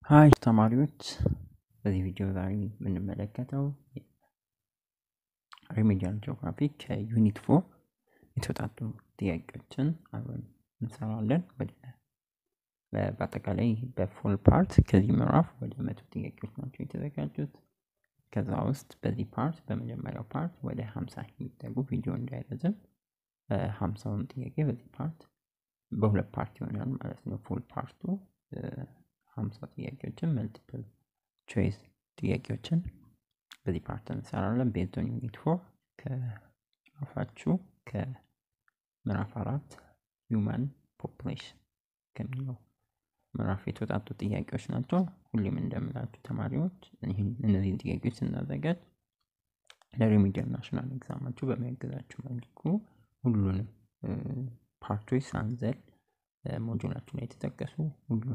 ሃይ ተማሪዎች በዚህ ቪዲዮ ላይ የምንመለከተው ሪሜዲያል ጂኦግራፊ ከዩኒት 4 የተወጣጡ ጥያቄዎችን አብረን እንሰራለን። በአጠቃላይ በፉል ፓርት ከዚህ ምዕራፍ ወደ 100 ጥያቄዎች ናቸው የተዘጋጁት። ከዛ ውስጥ በዚህ ፓርት በመጀመሪያው ፓርት ወደ 50 የሚጠጉ ቪዲዮ እንዳይረዝም 50ውን ጥያቄ በዚህ ፓርት በሁለት ፓርት ይሆናል ማለት ነው። ፉል ፓርቱ 50 ጥያቄዎችን መልቲፕል ቾይስ ጥያቄዎችን በዚህ ፓርት እንሰራለን። ቤዝድ ኦን ዩኒት 4 ከራፋችሁ ከምዕራፍ 4 ሂውማን ፖፑሌሽን ከሚለው ምዕራፍ የተወጣጡ ጥያቄዎች ናቸው። ሁሌም እንደምላችሁ ተማሪዎች እነዚህን ጥያቄዎች ስናዘጋጅ ለሪሚዲያል ናሽናል ኤግዛማችሁ በሚያግዛችሁ መልኩ ሁሉንም ፓርቶች ሳንዘል ሞጁላችሁ ላይ የተጠቀሱ ሁሉ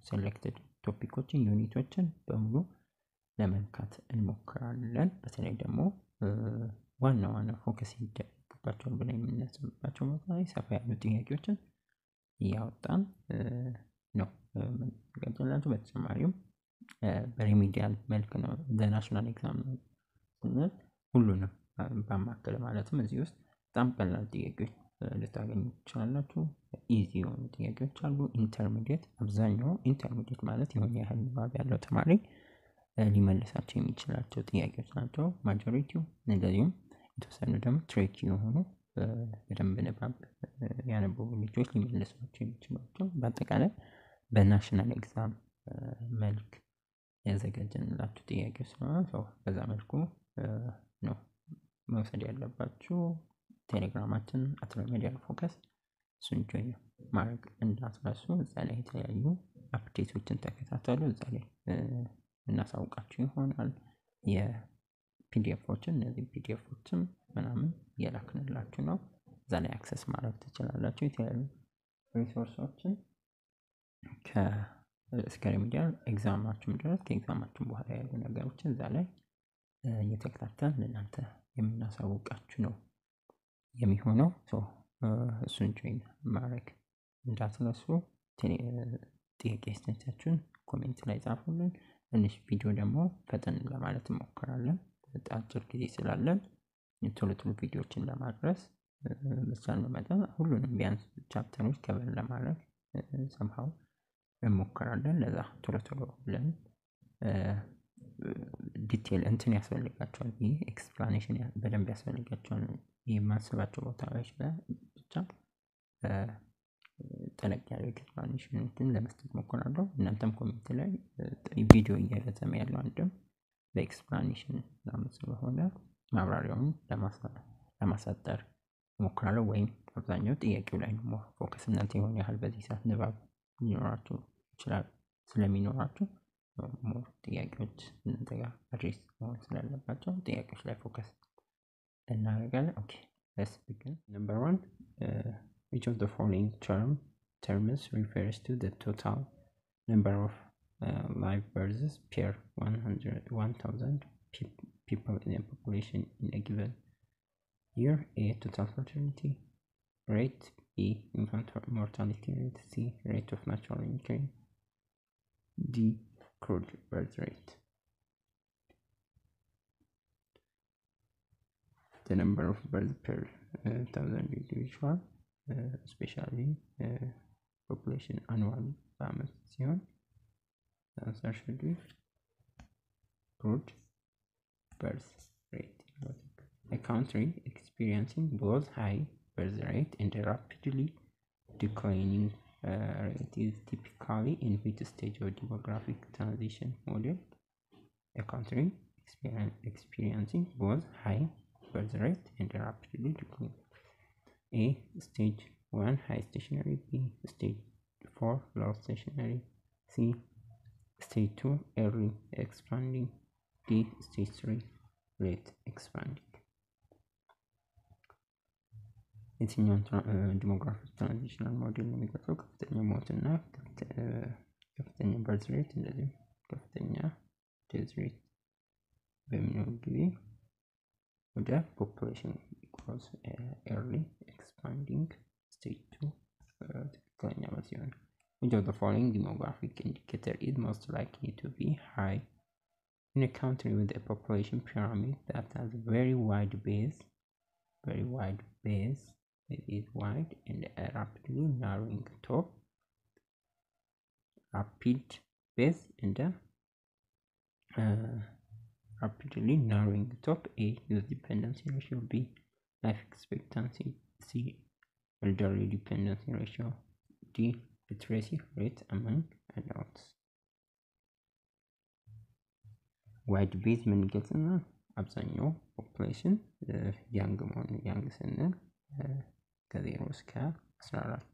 ሴሌክትድ ቶፒኮችን ዩኒቶችን በሙሉ ለመንካት እንሞክራለን። በተለይ ደግሞ ዋና ፎከስ ይደረግባቸዋል ብለን የምናስብባቸው ላይ ሰፋ ያሉ ጥያቄዎችን እያወጣን ነው የምንቀጥላችሁ። በተጨማሪም በሪሚዲያል መልክ ነው ለናሽናል ኤግዛም ነው ስንል ሁሉንም በማከለ ማለትም እዚህ ውስጥ በጣም ቀላል ጥያቄዎች ልታገኙ ትችላላችሁ። ኢዚ የሆኑ ጥያቄዎች አሉ። ኢንተርሚዲየት አብዛኛው ኢንተርሚዲየት ማለት የሆነ ያህል ንባብ ያለው ተማሪ ሊመልሳቸው የሚችላቸው ጥያቄዎች ናቸው ማጆሪቲው። እንደዚሁም የተወሰኑ ደግሞ ትሪኪ የሆኑ በደንብ ንባብ ያነበቡ ልጆች ሊመልሷቸው የሚችሏቸው በአጠቃላይ በናሽናል ኤግዛም መልክ ያዘጋጀንላችሁ ጥያቄዎች ስለሆነ በዛ መልኩ ነው መውሰድ ያለባችሁ። ቴሌግራማችን @remedial focus እሱን ጆይን ማድረግ እንዳትረሱ። እዛ ላይ የተለያዩ አፕዴቶችን ተከታተሉ። እዛ ላይ እናሳውቃችሁ ይሆናል። የፒዲኤፎችን እነዚህ ፒዲኤፎችን ምናምን እየላክንላችሁ ነው። እዛ ላይ አክሰስ ማድረግ ትችላላችሁ። የተለያዩ ሪሶርሶችን እስከ ሪሚዲያል ኤግዛማችሁም ድረስ ከኤግዛማችሁም በኋላ ያሉ ነገሮችን እዛ ላይ እየተከታተልን ለእናንተ የምናሳውቃችሁ ነው የሚሆነው። እሱን ጆይን ማድረግ እንዳትረሱ። ጥያቄ አስተያየታችሁን ኮሜንት ላይ ጻፉልን። ትንሽ ቪዲዮ ደግሞ ፈጠን ለማለት እንሞክራለን። አጭር ጊዜ ስላለን ቶሎ ቪዲዮዎችን ለማድረስ በቻልነው መጠን ሁሉንም ቢያንስ ቻፕተሮች ከቨር ለማድረግ somehow እንሞክራለን። ለዛ ቶሎ ብለን ዲቴል እንትን ያስፈልጋቸዋል። ይሄ ኤክስፕላኔሽን በደንብ ያስፈልጋቸዋል። የማስባቸው ቦታዎች ላይ ብቻ ጠለቅ ያለ ኤክስፕላኔሽን ለመስጠት ሞክራለሁ። እናንተም ኮሜንት ላይ ቪዲዮ እየረዘመ ያለው አንድም በኤክስፕላኔሽን ስለሆነ ማብራሪያውን ለማሳጠር ሞክራለሁ። ወይም አብዛኛው ጥያቄው ላይ ነው ፎከስ እናንተ የሆነ ያህል በዚህ ሰዓት ንባብ ሊኖራችሁ ይችላል። ስለሚኖራችሁ ሞር ጥያቄዎች እናንተ ጋር አድሬስ መሆን ስላለባቸው ጥያቄዎች ላይ ፎከስ እናደርጋለን። ኦኬ let's begin. Number 1, which of the following terms refers to the total number of live births per 1000 people in a population in a given year? A, total fertility rate. B, infant mortality rate. C, rate of natural increase. D, crude birth rate. The number of births per 1000 individual, especially population annual በአመት ሲሆን answer should be crude birth rate. A country experiencing both high birth rate and a rapidly declining rate is typically in which stage of demographic transition model? A country experiencing both high birth rate and rapidly declining. A, stage 1 high stationary. B, stage 4 low stationary. C, stage 2 early expanding. D, stage 3 late expanding. የትኛውን ዲሞግራፊክ ትራንዚሽናል ሞዴል ነው የሚገልጸው? ከፍተኛ ሞትና ከፍተኛ በርዝ ሬት እንደዚሁም ከፍተኛ ዴዝ ሬት በሚኖር ጊዜ ወደ ፖፑሌሽን ኢኳልስ ኤርሊ ኤክስፓንዲንግ ስቴጅ 2 ትክክለኛ መልስ ይሆናል። Which of the following demographic indicator is most likely to be high in a country with a population pyramid that has a very wide base, it is wide, and a rapidly narrowing top, rapid base and a rapidly narrowing top. A, youth dependency ratio. B, life expectancy. C, elderly dependency ratio. D, literacy rate among adults. ዋይድ ቤዝ ምን ይገልጽና አብዛኛው ፖፑሌሽን ያንግ መሆኑ ያንግ ስንል ከ0 እስከ 14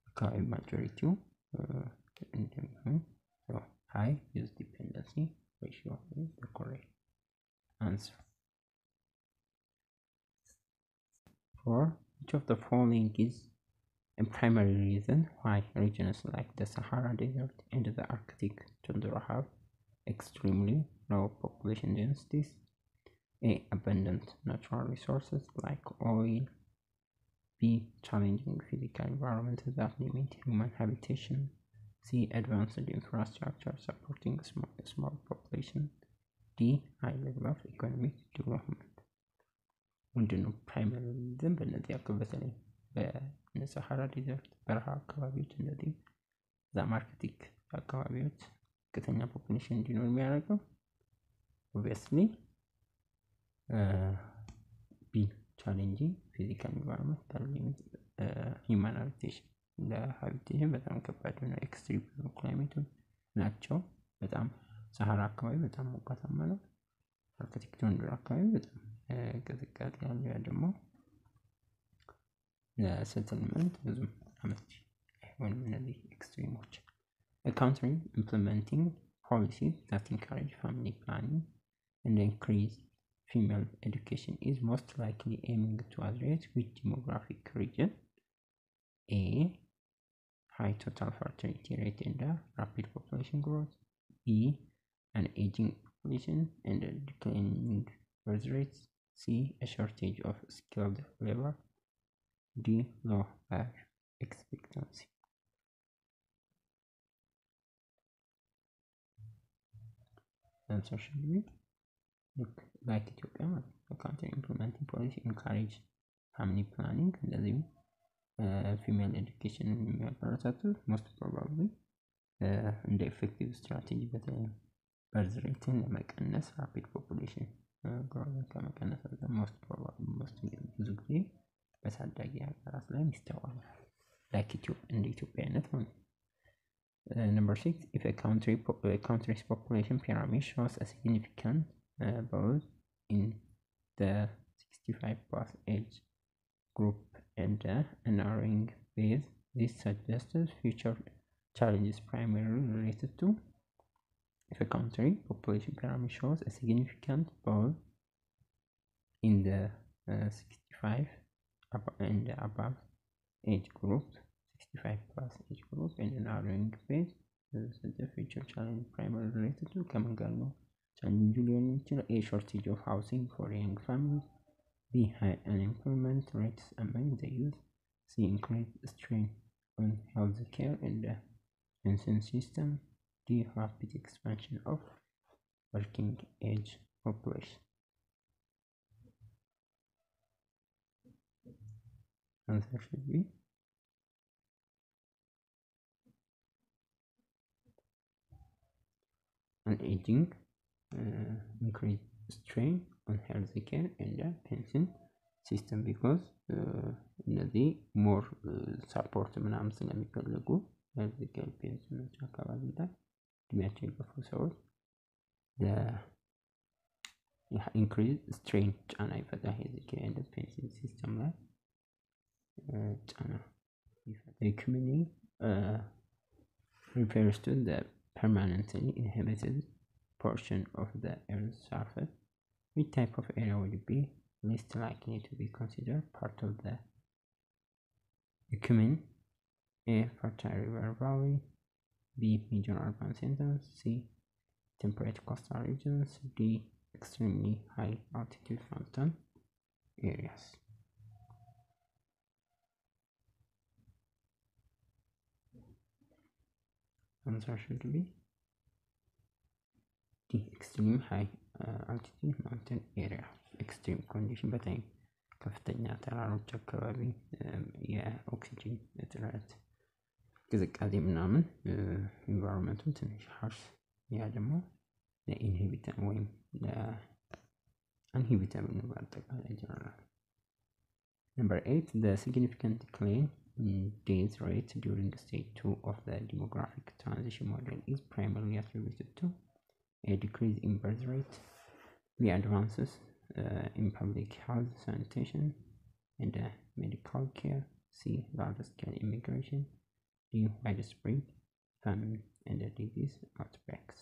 አካባቢ ማጆሪቲው እንደሚሆን high youth dependency ratio is the correct answer. For which of the following is a primary reason why regions like the Sahara Desert and the Arctic tundra have extremely low population densities? A, abundant natural resources like oil. B, challenging physical environments that limit human habitation. C, advanced infrastructure supporting a small population. D, high level of economic development. ምንድነው ፕራይመሪ ሪዝን? በእነዚህ በተለይ በሰሃራ ዲዘርት በረሃ አካባቢዎች እንደዚህ ዛም አርክቲክ አካባቢዎች ከፍተኛ ፖፑሌሽን እንዲኖር የሚያደርገው obviously B, challenging physical environment that limits human habitation. ለሀቢቴሽን በጣም ከባድ ነው። ኤክስትሪም ክላይሜት ናቸው። በጣም ሰሃራ አካባቢ በጣም ሞቃታማ ነው። አርክቲክ ቱንድራ አካባቢ በጣም ቅዝቃዜ ያለው ያ ደግሞ ለሴትልመንት ብዙም አመቺ አይሆንም እነዚህ ኤክስትሪሞች። A country implementing policies that encourage family planning and increase female education is most likely aiming to address which demographic region? A, high total fertility rate and rapid population growth. B, an aging population and declining birth rates. C, a shortage of skilled labor. D, low life expectancy. Answer should be like Ethiopia, the country implementing policy encourage family planning and female education የሚያበረታቱ most probably እንደ effective strategy በተለይ birth rate ለመቀነስ rapid population growth ለመቀነስ most probably ብዙ ጊዜ በታዳጊ ሀገራት ላይ ይስተዋላል like እንደ ኢትዮጵያ አይነት ማለት ነው። Number 6, if a country's population pyramid shows a significant both in the 65+ age group and a narrowing base, this suggests future challenges primarily related to if a country population pyramid shows a significant both in the 65 and above age group, 65+ age group, and a narrowing base, the future challenge primarily related to Kamangano. A shortage of housing for young families. B, high unemployment rates among the youth. C, increased strain on health care and pension system. D, rapid expansion of working age population. Answer should be an aging increased strain on health care and pension system because እነዚህ ሞር ሳፖርት ምናምን ስለሚፈልጉ health care pensions አካባቢ ላይ እድሜያቸው የገፉ ሰዎች increased strain ጫና ይፈጥራል health care and pension system ላይ ጫና ይፈጥራል። Economy refers to the permanently inhabited portion of the Earth's surface. Which type of area would be least likely to be considered part of the economy? A, fertile river valley. B, major urban centers. C, temperate coastal regions. D, extremely high altitude mountain areas. answer should be the extreme high altitude mountain area. Extreme condition በተለይ ከፍተኛ ተራሮች አካባቢ የኦክሲጅን እጥረት ቅዝቃዜ ምናምን ኢንቫይሮንመንቱን ትንሽ harsh ያ ደግሞ ለኢንሂቢተር ወይም ለአንሂቢተር ነው በአጠቃላይ ጀነራል። Number 8, the significant decline in death rate during stage 2 of the demographic transition model is primarily attributed to a decrease in birth rate, the advances in public health, sanitation, and medical care, C, large-scale immigration, D, widespread famine and disease outbreaks.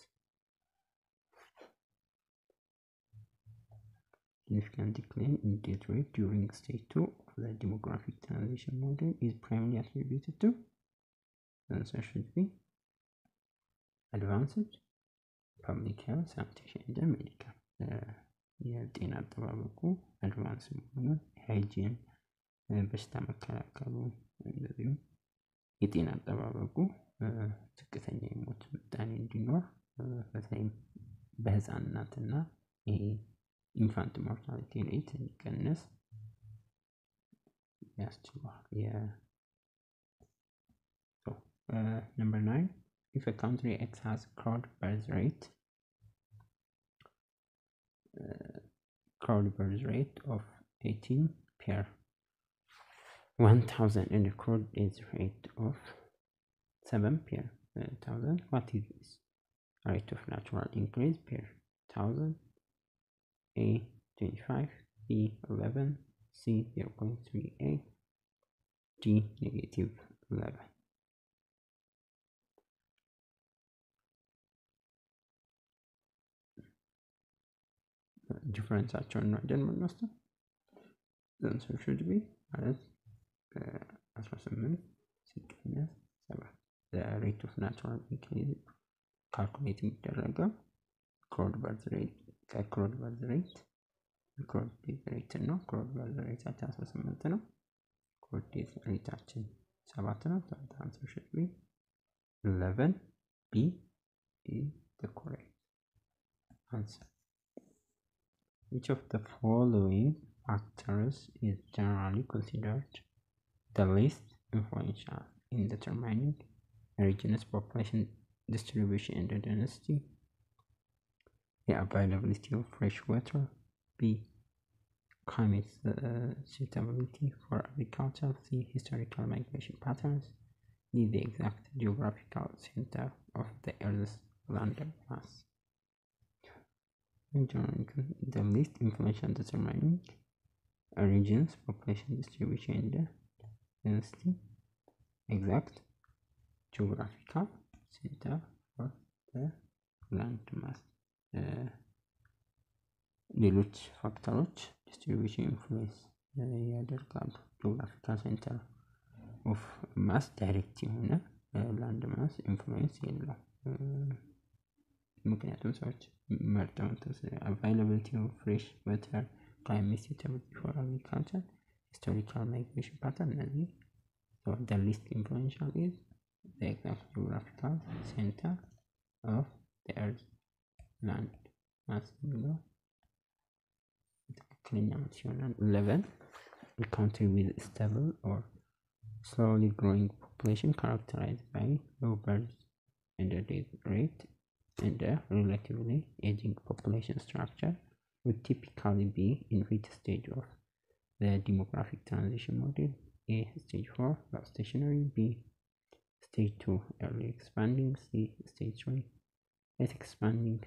Significant decline in death rate during stage 2 of the demographic transition model is primarily attributed to, the answer should be advanced public health, sanitation, and medical. የጤና አጠባበቁ አድቫንስ መሆኑን ሃይጂን በሽታ መከላከሉ እንደዚሁም የጤና አጠባበቁ ዝቅተኛ የሞት ምጣኔ እንዲኖር በተለይም በህፃናትና ይሄ ኢንፋንት ሞርታሊቲ ሬት እንዲቀንስ ያስችላል። Number 9, if a country X has crowd birth rate of 18 per 1000 and a crowd death rate of 7 per 1000, what is this rate of natural increase per 1000? A 25, B 11, C 0.38, D negative 11. Difference actually not done with the answer should be as 18 sickness 7. The rate of natural increase calculating the crowd birth rate crowd birth rate ነው crowd birth rate 18 ነው crowd death rate 7 ነው the answer should be 11. B is the correct answer. Which of the following factors is generally considered the least influential in determining a region's population distribution and density? The availability of fresh water, B, climate suitability for agriculture, C, historical migration patterns, D, the exact geographical center of the Earth's land mass. The least influential determining a region's population distribution and density, exact geographical center for the land mass. ሌሎች ፋክተሮች ዲስትሪቢዩሽን ኢንፍሉዌንስ ያደርጋሉ። ጂኦግራፊካል ሴንተር ኦፍ ማስ ዳይሬክት የሆነ ላንድ ማስ ኢንፍሉዌንስ የለውም። ምክንያቱም ሰዎች መርጠው availability of fresh water, climate suitability for agriculture, historical migration pattern እነዚህ so the least influential is the exact geographical center of the earth land mass የሚለው ትክክለኛ መልስ ይሆናል። 11 a country with stable or slowly growing population characterized by low birth and death rate and a relatively aging population structure would typically be in which stage of the demographic transition model? A, stage 4, low stationary, B, stage 2, early expanding, C, stage 3, late expanding,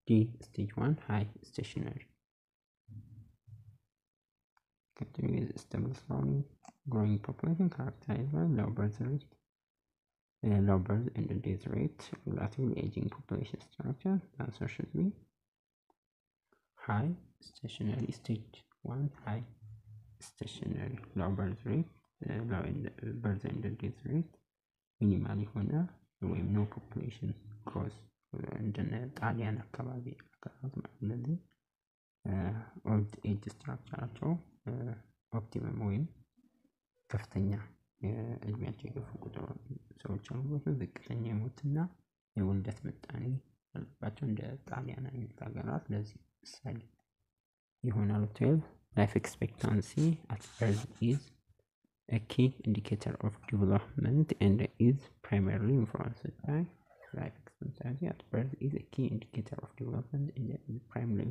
D, stage 1, high stationary. Country with stable slowly growing population characterized by low birth rate, low birth and death rate, relatively aging population structure. The answer should be high stationary, stage 1, high stationary, low birth rate, low birth and death rate, minimal የሆነ ወይም no population growth እንደነ ጣሊያን አካባቢ አካባቢ ማለት ነው። ኦልድ ኤጅ ስትራክቸራቸው ኦፕቲመም ወይም ከፍተኛ እድሜያቸው የገፉ ቁጥር ሰዎች አሉበት። ዝቅተኛ የሞትና የውልደት ምጣኔ ያለባቸው እንደ ጣሊያን አይነት ሀገራት ለዚህ ምሳሌ ይሆናሉ። 12 life expectancy at birth is a key indicator of development and is primarily influenced by life expectancy at birth is a key indicator of development and is primarily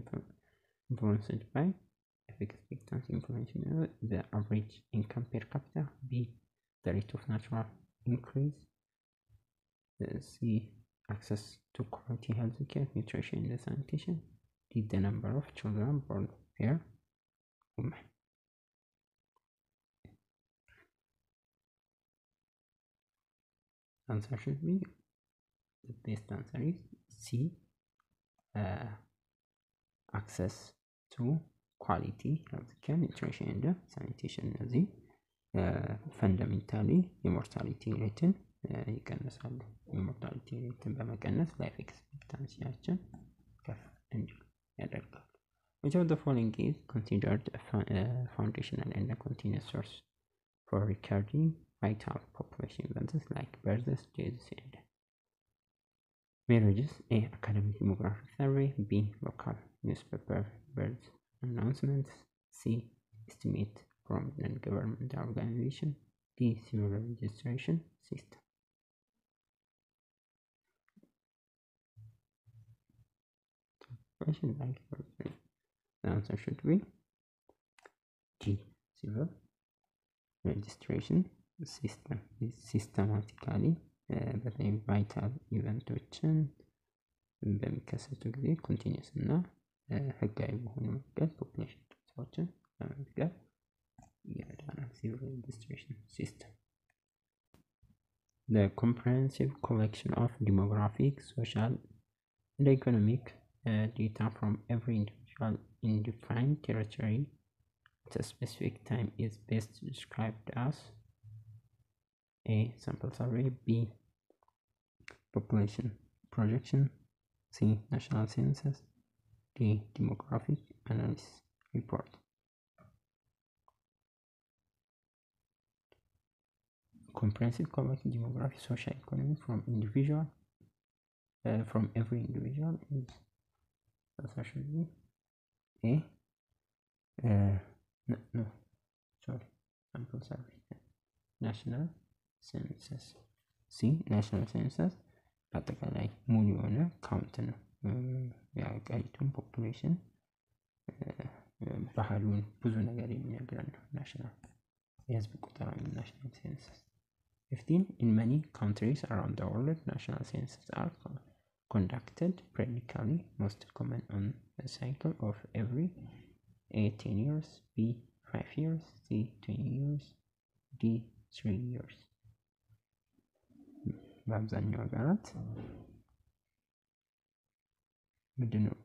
influenced by life expectancy information, the average income per capita, B, the rate of natural increase, C, access to quality health care, nutrition and sanitation, D, the number of children born per woman. Answer should be, the best answer is C, access to quality health care, nutrition and sanitation. እነዚህ ፈንዳሜንታሊ የሞርታሊቲ ሬትን ይቀንሳሉ። የሞርታሊቲ ሬትን በመቀነስ ላይፍ ኤክስፔክታንሲያችን ከፍ እንዲል ያደርጋሉ። Which of the following is considered a foundational and a continuous source for recording vital population events like births, deaths, and marriages? A, academic demographic survey, B, local newspaper birth announcements, C, estimate from non-governmental organization, D, civil registration system. Question like the answer should be D, civil registration system. is systematically በተለይ ቫይታል ኢቨንቶችን በሚከሰቱ ጊዜ ኮንቲኒየስ እና ህጋዊ በሆነ መንገድ ፖፑሌሽን ዳታዎችን ለመዝገብ ይረዳናል። civil registration system. The comprehensive collection of demographic, social, and economic data from every individual in defined territory at a specific time is best described as A, sample survey, B, population projection, C, national census, D, demographic analysis report. Comprehensive collection demographic, social, economic from individual, from every individual is essentially A, sample survey, national census, C, national census አጠቃላይ ሙሉ የሆነ ካውንት ነው። የሀገሪቱን ፖፑሌሽን ባህሉን ብዙ ነገር የሚነግረን ነው። ናሽናል የህዝብ ቁጠራ ናሽናል ሴንሰስ 15 in many countries around the world national censuses are conducted periodically, most common on a cycle of every 10 years, B, 5 years, C, 20 years, D, 3 years. በአብዛኛው ሀገራት ምንድነው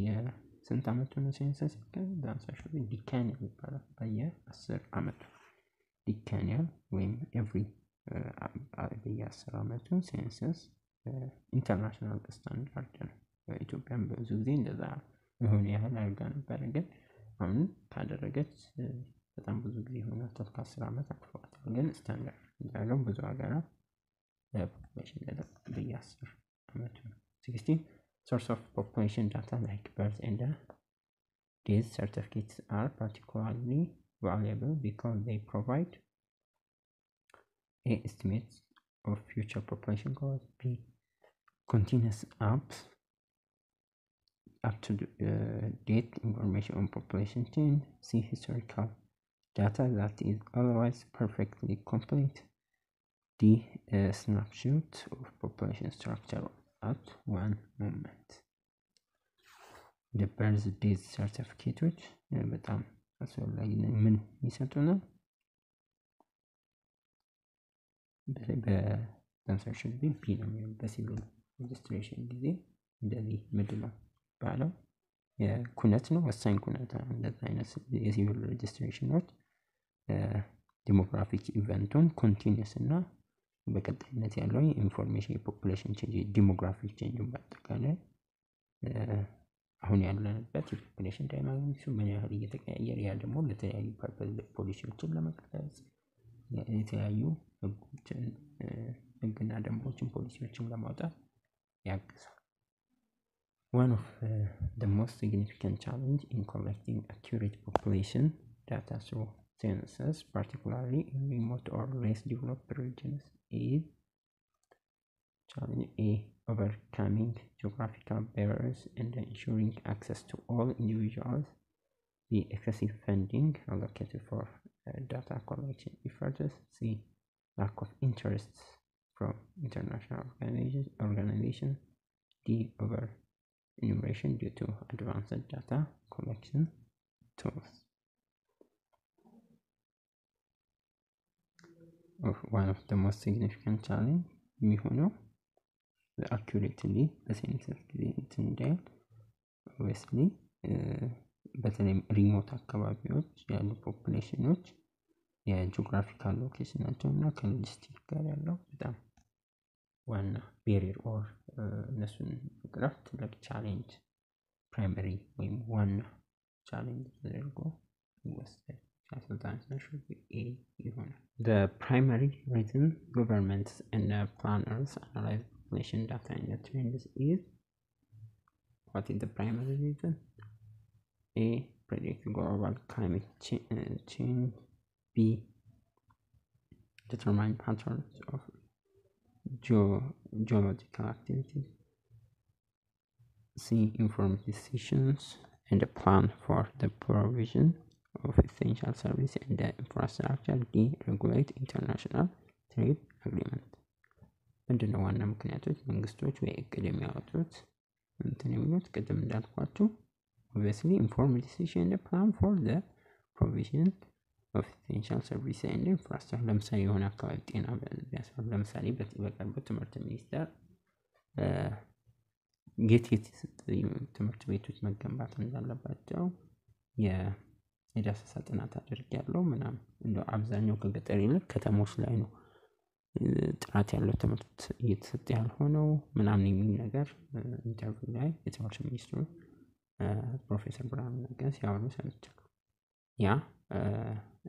የስንት አመቱ ነው ሴንሰስ ይካሄዳል? ዳንሳሹ ዲካኒያል ይባላል። በየ10 አመቱ ዲካኒያል ወይም ኤቭሪ በየ10 አመቱ ሴንሰስ ኢንተርናሽናል ስታንዳርድ ነው። በኢትዮጵያም ብዙ ጊዜ እንደዛ የሆነ ያህል አድርጋ ነበር፣ ግን አሁን ካደረገች በጣም ብዙ ጊዜ ሆኗታል። ከ10 አመት አልፏታል። ግን ስታንዳርድ ያለው ብዙ ሀገራት population data በየ10 አመቱ ነው። 16 source of population data like birth and death certificates are particularly valuable because they provide A, estimates of future population growth, B, continuous up to date information on population change, C, historical data that is otherwise perfectly complete, D, a snapshot of population structure at one moment. The birth death certificates በጣም አስፈላጊ ነው። ምን ይሰጡናል? በትራንሳክሽን ቢ ነው የሚሆነው። በሲቪል ሬጅስትሬሽን ጊዜ እንደዚህ ምንድነው ባለው የኩነት ነው፣ ወሳኝ ኩነት ነው። እንደዚህ አይነት የሲቪል ሬጅስትሬሽኖች ዲሞግራፊክ ኢቨንቱን ኮንቲኒየስ እና በቀጣይነት ያለው ኢንፎርሜሽን የፖፑሌሽን ቼንጅ ዲሞግራፊክ ቼንጅ በአጠቃላይ አሁን ያለንበት የፖፑሌሽን ዳይናሚክስ ምን ያህል እየተቀያየረ ያ ደግሞ ለተለያዩ ፐርፐዝ ፖሊሲዎችን ለመቅረጽ የተለያዩ ህግና ደንቦችን ፖሊሲዎችን ለማውጣት ያግዛል። One of the most significant challenge in collecting accurate population data through census, particularly in remote or less developed regions, is challenge A. Overcoming geographical barriers and ensuring access to all individuals. B. Excessive funding allocated for data collection efforts. C. Lack of interest from international organizations. D. Over enumeration due to advanced data collection tools. One of the most significant challenge የሚሆነው accurately በሴንሰስ ጊዜ እንዳይል obviously በተለይ ሪሞት አካባቢዎች ያሉ ፖፑሌሽኖች የጂኦግራፊካል ሎኬሽናቸው እና ከሎጂስቲክ ጋር ያለው በጣም ዋና ቤሪየር ኦር እነሱን መቅረፍ ትልቅ ቻሌንጅ ፕራይመሪ ወይም ዋና ቻሌንጅ ተደርጎ ይወሰዳል። The primary reason governments and planners analyze population data in the trends is, what is the primary reason? A. Predict global climate change. B. Determine patterns of geological activities. C. Inform decisions and plan for the provision of essential service and infrastructure. D. Regulate international trade agreement. ምንድነው ዋና ምክንያቶች መንግስቶች ወይ እቅድ የሚያወጡት እንትን የሚሉት ቅድም እንዳልኳችሁ obviously inform decision and plan for the provision of essential service and infrastructure. ለምሳሌ የሆነ አካባቢ ጤና ቢያስፈልግ ለምሳሌ በቅርቡ ትምህርት ሚኒስቴር ትምህርት ቤቶች መገንባት እንዳለባቸው የዳሰሳ ጥናት አድርጌያለሁ ምናምን እንደው አብዛኛው ከገጠር ይልቅ ከተሞች ላይ ነው ጥራት ያለው ትምህርት እየተሰጠ ያልሆነው ምናምን የሚል ነገር ኢንተርቪው ላይ የትምህርት ሚኒስትሩ ፕሮፌሰር ብርሃኑ ነጋ ሲያወሩ ሰምቻለሁ። ያ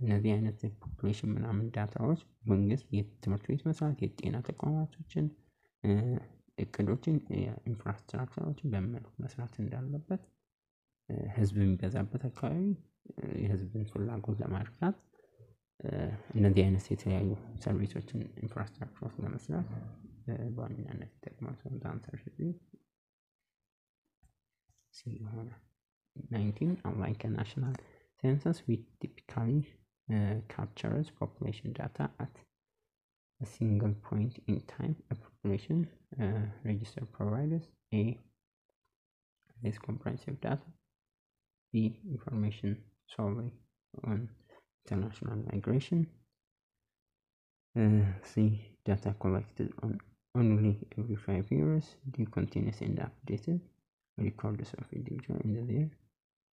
እነዚህ አይነት ፖፑሌሽን ምናምን ዳታዎች መንግስት የትምህርት ቤት መስራት የጤና ተቋማቶችን እቅዶችን ኢንፍራስትራክቸሮችን በመልኩ መስራት እንዳለበት ህዝብ የሚበዛበት አካባቢ የህዝብን ፍላጎት ለማርካት እነዚህ አይነት የተለያዩ ሰርቪሶችን ኢንፍራስትራክቸሮች ለመስራት በዋናነት ይጠቅማል። አንሰር ሲሆን 19 unlike a national census we typically captures population data at a single point in time. A population register provides A. This comprehensive data. B. Information solely on international migration. C. Data collected on only every 5 years. D. Continuous and updated records of individual and their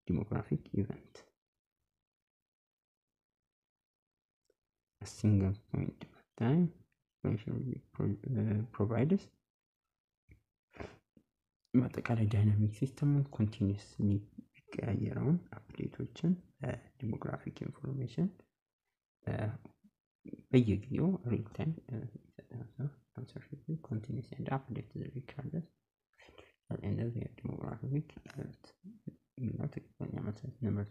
demographic event. A single point of time providers በአጠቃላይ ዳይናሚክ ሲስተም ኮንቲኒዩስሊ የሚቀያየረውን አፕዴቶችን ዲሞግራፊክ ኢንፎርሜሽን በየጊዜው ሪል ታይም ይሰጣል። አንሰርሽፕ ኮንቲኒዩስ ኤንድ አፕዴት ሪከርድስ and the demographic event not ትክክለኛ መሰረት ነምበር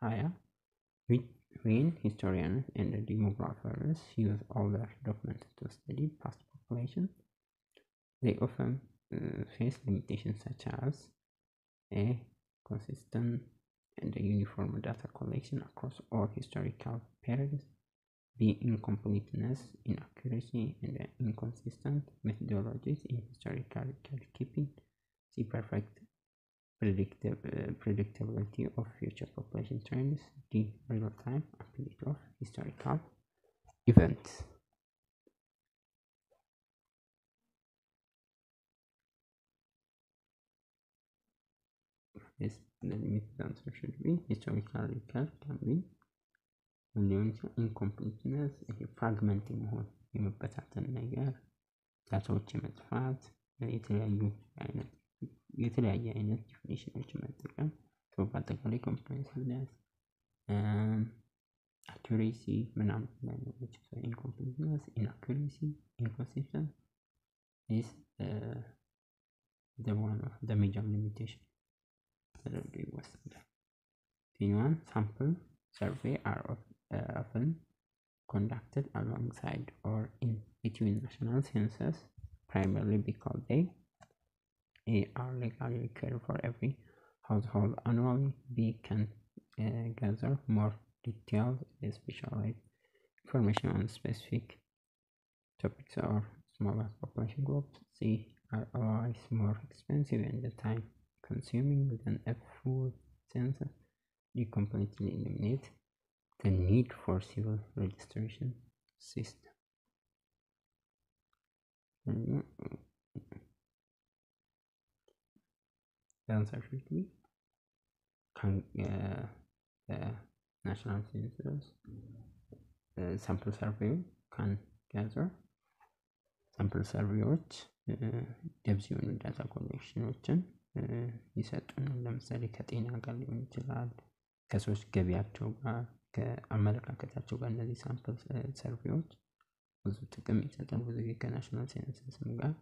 20 when historians and demographers use older documents to study past population they often face limitations such as a consistent and a uniform data collection across all historical periods, the incompleteness, inaccuracy, and inconsistent methodologies in historical record keeping, the perfect predictability of future population trends, the real-time update of historical events. Yes, the limited answer should be historical record can be incompleteness, fragmenting መሆን የመበታተን ነገር ዳታዎች የመጥፋት የተለያዩ አይነት የተለያየ አይነት ዲፊኒሽኖች መጠቀም በአጠቃላይ ኮምፕሬሄንሲቭነስ አኩሬሲ ምናምን ነገሮች ኢንኮምፕሊትነስ ኢንአኩሬሲ ኢንኮንሲስተንት is the one of the major limitation ተደርጎ ይወሰዳል። One sample survey are often conducted alongside or in between national census primarily because they A are legally required for every household annually, B can gather more detailed and specialized information on specific topics or smaller population groups, C are otherwise more expensive and the time consuming than a full census, D completely eliminate the need for civil registration system. The answer should be the national census sample survey can gather sample surveyoች ደብዝ የሆኑ ዳታ ኮሌክሽኖችን ይሰጡናል። ለምሳሌ ከጤና ጋር ሊሆን ይችላል፣ ከሰዎች ገቢያቸው ጋር፣ ከአመለካከታቸው ጋር። እነዚህ ሳምፕል ሰርቬዮች ብዙ ጥቅም ይሰጣሉ። ብዙ ከናሽናል ሴንሰስም ጋር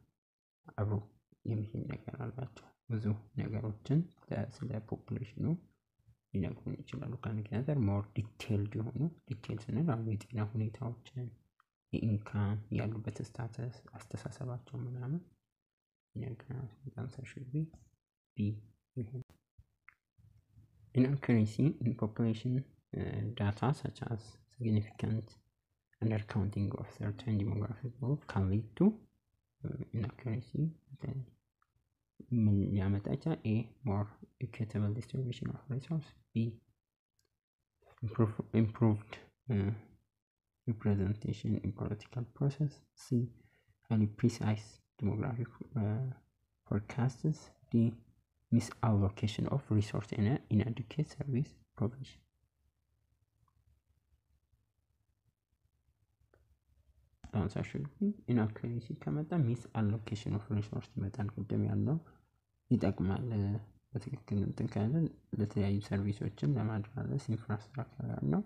አብሮ የሚሄድ ነገር አላቸው። ብዙ ነገሮችን ስለ ፖፑሌሽኑ ሊነግሩን ይችላሉ። ከነገር ሞር ዲቴይልድ የሆኑ ዲቴይል ስንል አሁን የጤና ሁኔታዎችን፣ የኢንካም ያሉበት ስታተስ፣ አስተሳሰባቸው ምናምን ይነግረናል። answer should be B. Inaccuracy in population data such as significant undercounting of certain demographic groups can lead to inaccuracy. A more equitable distribution of resources, B improved representation in political process, C highly precise demographic forecasts, D misallocation of resource in inadequate service provision. The answer should be inaccuracy ከመጣ misallocation of resource ይመጣል። ቅድም ያለው ይጠቅማል። በትክክል እንትን ካለ ለተለያዩ ሰርቪሶችን ለማድረስ ኢንፍራስትራክቸር ነው።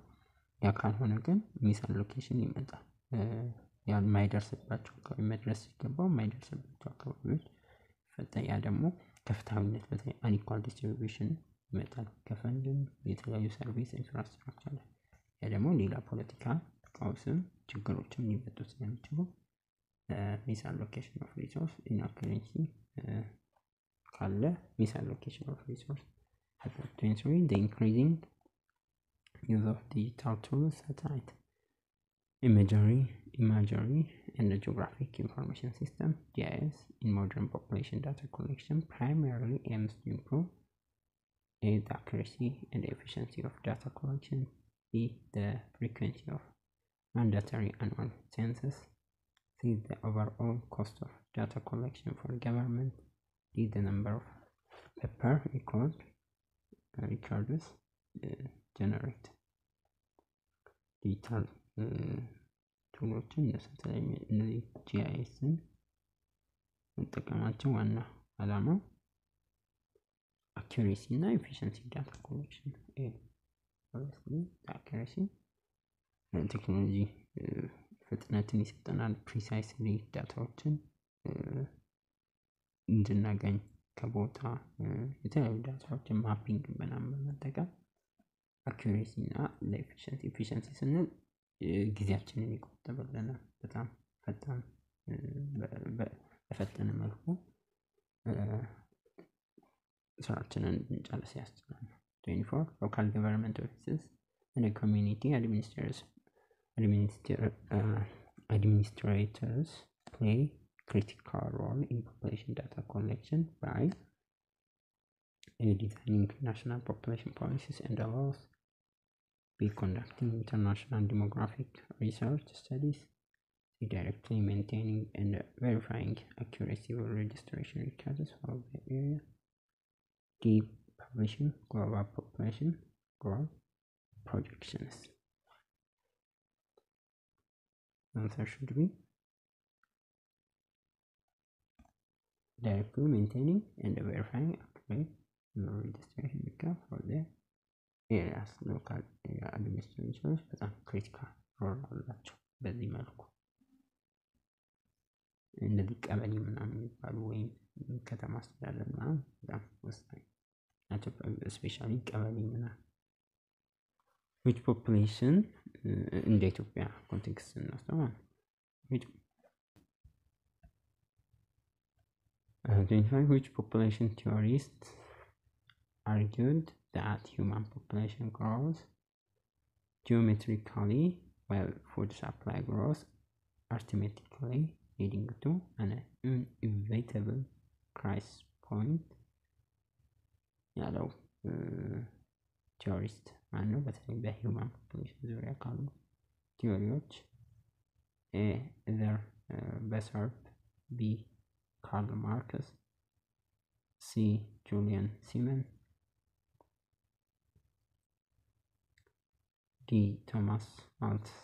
ያ ካልሆነ ግን ሚስአሎኬሽን ይመጣል። ያን ማይደርስባቸው አካባቢ መድረስ ሲገባው ማይደርስባቸው አካባቢዎች ይፈጠራል። ያ ደግሞ ከፍትሃዊነት በተለይ አንኢኳል ዲስትሪቢዩሽን ይመጣል። ከፈንድም የተለያዩ ሰርቪስ ኢንፍራስትራክቸር ያ ደግሞ ሌላ ፖለቲካ ቀውስም ችግሮችም ሊመጡ ስለሚችሉ ሚስአሎኬሽን ኦፍ ሪሶርስ ኢንአኩሬሲ ካለ ሚስአሎኬሽን ኦፍ ሪሶርስ ሃይፐርቴንሽን the increasing use of digital tools, satellite imagery and the geographic information system GIS in modern population data collection primarily aims to improve A, the accuracy and the efficiency of data collection, B, the frequency of mandatory annual census, C, the overall cost of data collection for government, D, the number of paper records generate ዲጂታል ቱሎችን ለሰተላይም እነዚህ ጂአይኤስን መጠቀማቸው ዋና ዓላማው አኩሬሲ እና ኤፊሺየንሲ ዳታ ኮሌክሽን አኩሬሲ ቴክኖሎጂ ፍጥነትን ይሰጠናል። ፕሪሳይስሊ ዳታዎችን እንድናገኝ ከቦታ የተለያዩ ዳታዎችን ማፒንግ ምናምን በመጠቀም አኩሬሲ እና ለኤፊሺየንሲ ስንል ጊዜያችንን ይቆጥብልናል። በጣም ፈጣን በፈጠነ መልኩ ስራችንን እንጨርስ ያስችላል። 24 local government offices and community administrators play critical role in population data collection by designing national population policies and laws, by conducting international demographic research studies, by directly maintaining and verifying accuracy of registration records for the area, by publishing global population growth projections. The answer should be directly maintaining and verifying accurate registration data for the areas local area administrations በጣም ክሪቲካል ሮል አላቸው። በዚህ መልኩ እንደዚህ ቀበሌ ምናምን የሚባሉ ወይም ከተማ አስተዳደር ምናምን በጣም ወሳኝ ናቸው። ስፔሻሊ ቀበሌ ምናምን which population እንደ ኢትዮጵያ ኮንቴክስት እናስተማር which population theorists argued that human population grows geometrically while food supply grows arithmetically, leading to an inevitable crisis point ያለው ቲዮሪስት ማን ነው? በተለይ በሂውማን ፖፑሌሽን ዙሪያ ካሉ ቲዮሪዎች ኤዘር በሰርፕ፣ ቢ ካርል ማርክስ፣ ሲ ጁሊያን ሲመን፣ ዲ ቶማስ ማልተስ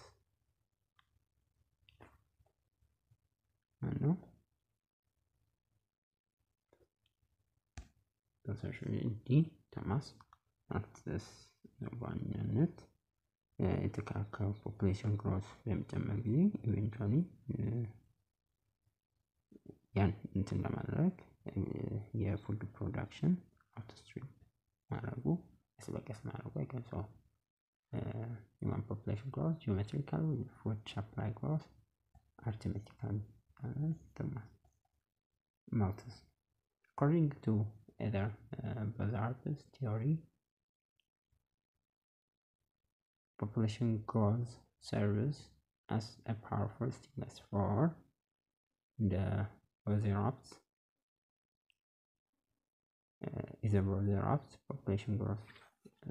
ማን ነው? ዲ ቶማስ ማልተስ ነው። በዋናነት የተከራከረው ፖፑሌሽን ግሮዝ በሚጨምር ጊዜ ኢቨንቹዋሊ ያን እንትን ለማድረግ የፉድ ፕሮዳክሽን አውትስትሪም ማድረጉ በቀስ ማድረጉ አይገልጸው። human population growth geometrically, food supply growth arithmetically. Malthus. According to either Bazar's theory, population growth serves as a powerful stimulus for the Bazar's population growth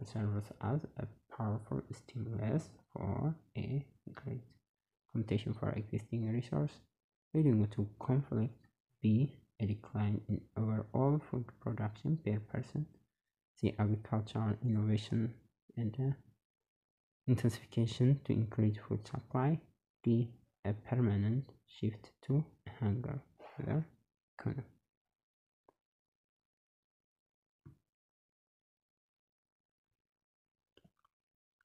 serves as a powerful stimulus for a great competition for existing resource, leading to conflict. B, a decline in overall food production per person. C, agricultural innovation and intensification to increase food supply. D, a permanent shift to hunger economy.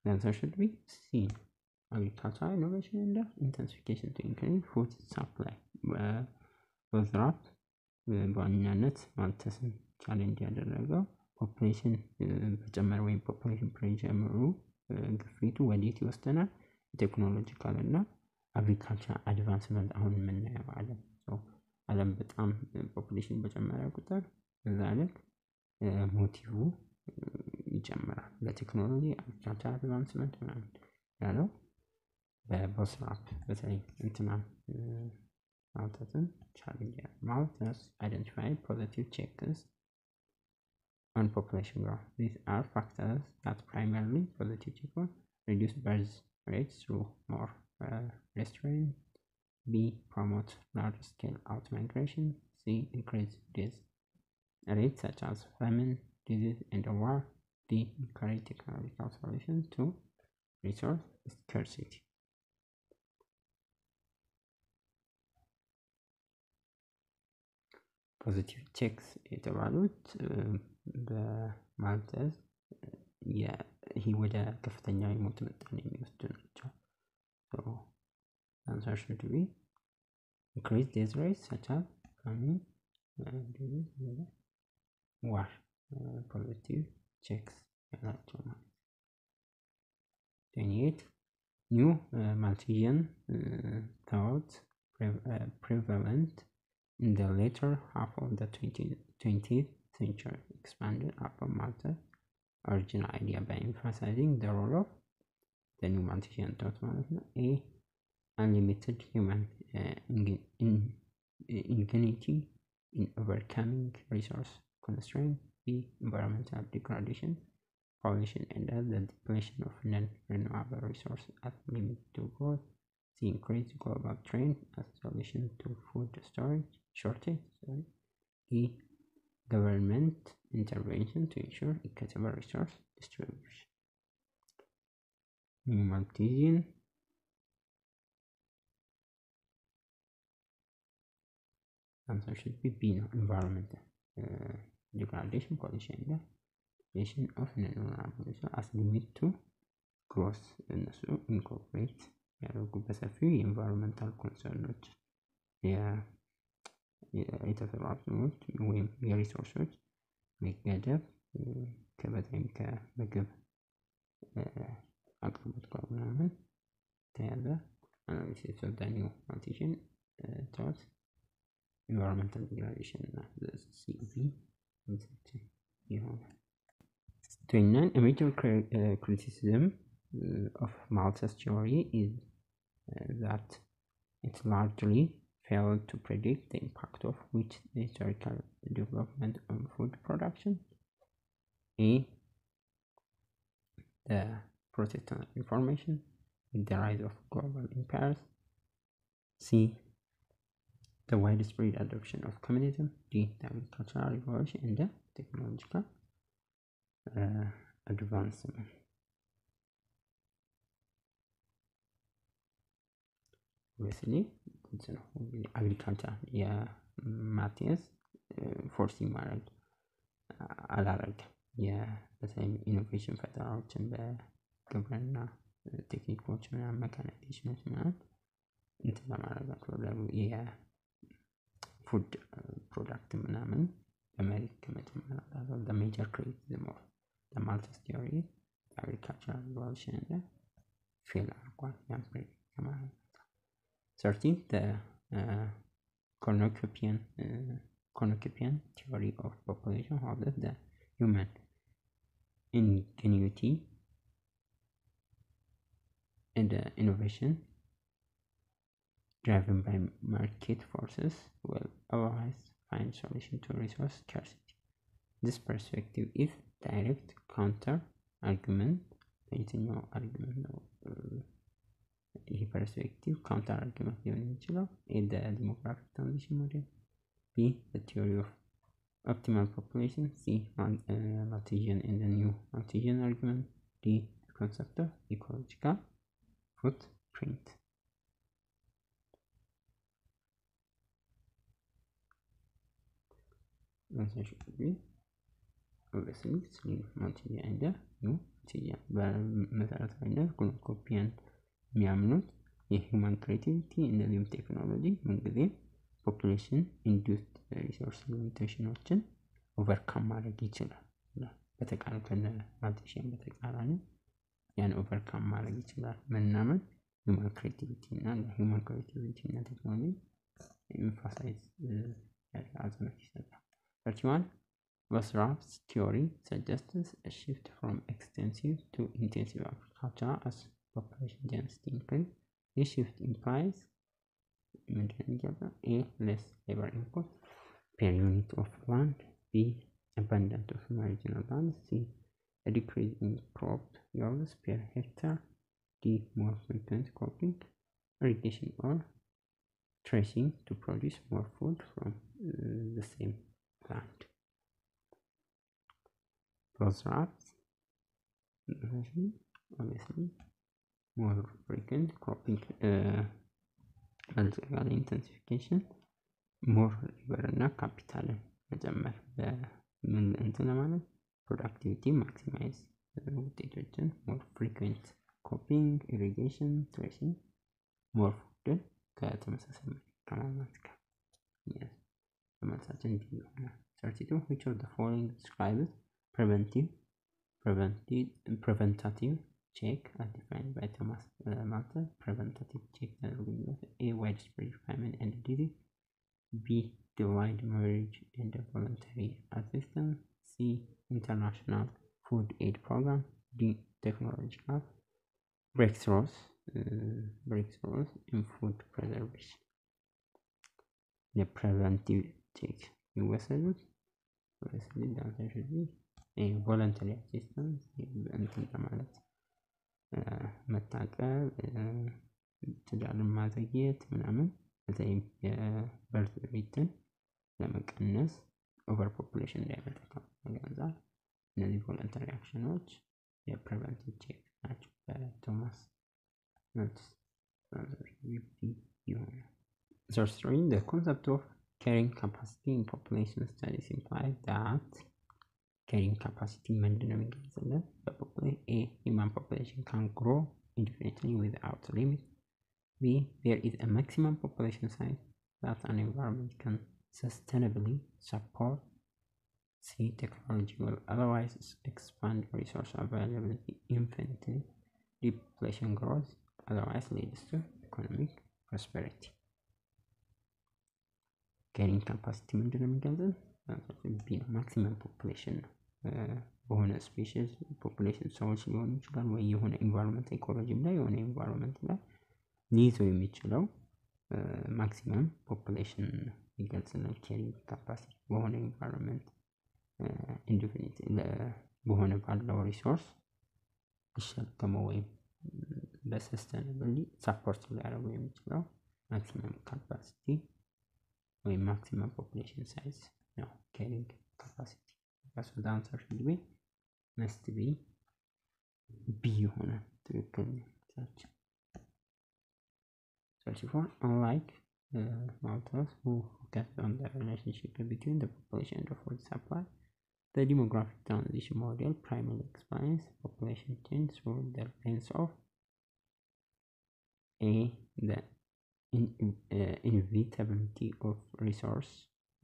The answer should be C, agricultural innovation and intensification to increase food supply. በዝራፕ በዋናነት ማልተስን ቻሌንጅ ያደረገው ፖፑሌሽን በጨመረ ወይም ፖፑሌሽን ፕሬጀምሩ ግፊቱ ወዴት ይወስደናል? ቴክኖሎጂካል እና አግሪካልቸር አድቫንስመንት አሁን የምናየው ዓለም በጣም ፖፑሌሽን በጨመረ ቁጥር በዛ ልክ ሞቲቭ ይጨምራል ለቴክኖሎጂ አግሪካልቸር አድቫንስመንት ምናምን ያለው በቦስራፕ በተለይ እንትና Malthus challenge. Malthus identified positive checks on population growth. These are factors that primarily positive checks reduce birth rates through more restraint. B, promote large-scale out-migration. C, increase death rates such as famine, disease, and war. D, encourage technological solutions to resource scarcity. ፖዚቲቭ ቼክስ የተባሉት በማልተስ ይህ ወደ ከፍተኛ የሞት መጠን የሚወስዱ ናቸው። answer should be increase death rates such as famine, disease, war. ፖዚቲቭ ቼክስ ያላቸው ማለት 28 new Malthusian thought prevalent in the later half of the 20th century, expanded upon Malthus' original idea by emphasizing the role of the new Malthusian thought. A, unlimited human ingenuity in overcoming resource constraints. B, environmental degradation, pollution, and the depletion of non-renewable resources at limit to growth. C, increased global trade as solution to food shortage. E, government intervention to ensure equitable resource distribution. Malthusian answer should be B ነው environmental degradation pollution እና pollution of non-renewable as limit to growth እነሱ incorporate ያደርጉበት ሰፊው የኢንቫይሮንመንታል ኮንሰርኖች የተፈጥሮ ሀብቶች ወይም የሪሶርሶች መገደብ ከበዛም ከምግብ አቅርቦት ጋር ምናምን ተያዘ analysis of the new plantation towards environmental degradation እና CEV concept ይሆናል። A major criticism of Malthus theory is that it largely failed to predict the impact of which the historical development on food production, A, the Protestant Reformation with the rise of global empires, C, the widespread adoption of communism, D, the agricultural revolution, and the technological advancement. Obviously, agriculture የማቲያስ ፎርሲ ማድረግ አላረግም በተለይ ኢኖቬሽን ፈጠራዎችን በግብርና ቴክኒኮች ምናምን መካናይዜሽኖች ምናምን እንትን ለማድረጋቸው የፉድ ፕሮዳክት ምናምን በመሬት ከመጨመር አላለው the major criticism of the Malthus theory agricultural revolution and fail አርጓል ያምፕሬድ ከማድረግ 13 the cornucopian theory of population holds the human ingenuity and innovation driven by market forces will otherwise find solution to resource scarcity. This perspective is direct counter argument በየትኛው argument ነው ይሄ perspective counter argument ሊሆን የሚችለው in the demographic transition model, B, the theory of optimal population, C, Malthusian and the new Malthusian argument, D, the concept of ecological footprint. Answer should be obviously C, Malthusian and the new Malthusian. በመሰረታዊነት ኮርኑኮፒያን የሚያምኑት የሂውማን ክሬቲቪቲ እንደዚሁም ቴክኖሎጂ ምንጊዜ ፖፑሌሽን ኢንዱስድ ሪሶርስ ሊሚቴሽኖችን ኦቨርካም ማድረግ ይችላል። በተቃራኒ ከማልቲሽን በተቃራኒ ያን ኦቨርካም ማድረግ ይችላል ምናምን ሂውማን ክሬቲቪቲ እና ለሂውማን ክሬቲቪቲ እና ቴክኖሎጂ ኤምፋሳይዝ አጽንኦት ይሰጣል። 31 Wasser's theory suggests a shift from extensive to intensive agriculture as population density increase. This shift implies A, less labor input per unit of land, B, abundance of marginal land, C, a decrease in crop yields per hectare, D, more frequent cropping, irrigation or threshing to produce more food from the same land. Those rats, obviously, more frequent cropping, multiple intensification, more labor እና ካፒታልን መጨመር በምን እንትን ለማለት ፕሮዳክቲቪቲ ማክሲማይዝ ውጤቶችን more frequent cropping, irrigation, threshing, more food ከተመሳሳይ ከማለት ጋር በመልሳችን እንዲህ ይሆናል። 32 which of the following describes preventative check as defined by Thomas Malthus. Preventative check A, widespread famine and disease, B, the wide marriage and voluntary assistance, C, international food aid program, D, technological breakthroughs in food preservation. The preventive check ይወሰዱት obviously the answer should be A, voluntary assistance እንትን ለማለት መታቀብ ትዳርን ማዘግየት ምናምን በተለይ የበርዝ ሬትን ለመቀነስ ኦቨር ፖፑሌሽን እንዳይመጣ ከመገንዘብ እነዚህ ቮለንተሪ አክሽኖች የፕሪቨንቲቭ ቼክ ናቸው በቶማስ ማልተስ ይሆናል። Third, the concept of carrying capacity in population studies imply that carrying capacity ምንድነው የሚገልጽልን? A human population can grow indefinitely without limit. B, there is a maximum population size that an environment can sustainably support. C, technology will otherwise expand resource availability infinitely. D, population growth otherwise leads to economic prosperity. Carrying capacity ምንድነው የሚገልጽልን? B ነው፣ maximum population ነው። በሆነ ስፔሽስ ፖፑሌሽን ሰዎች ሊሆኑ ይችላል ወይ የሆነ ኢንቫይሮንመንት ኢኮሎጂም ላይ የሆነ ኢንቫይሮንመንት ላይ ሊይዘው የሚችለው ማክሲመም ፖፑሌሽን ይገልጽናል። ካሪንግ ካፓሲቲ በሆነ ኢንቫይሮንመንት ኢንዲፊኒት በሆነ ባለው ሪሶርስ ሊሸከመው ወይም በሰስተናብሊ ሰፖርት ሊያደርገው የሚችለው ማክሲመም ካፓሲቲ ወይም ማክሲመም ፖፑሌሽን ሳይዝ ነው ካሪንግ ካፓሲቲ። So the answer should be must be B هنا تذكر search 34. Unlike Malthus who focused on the relationship between the population and the food supply, the demographic transition model primarily explains population change through the lens of A, the inevitability of resource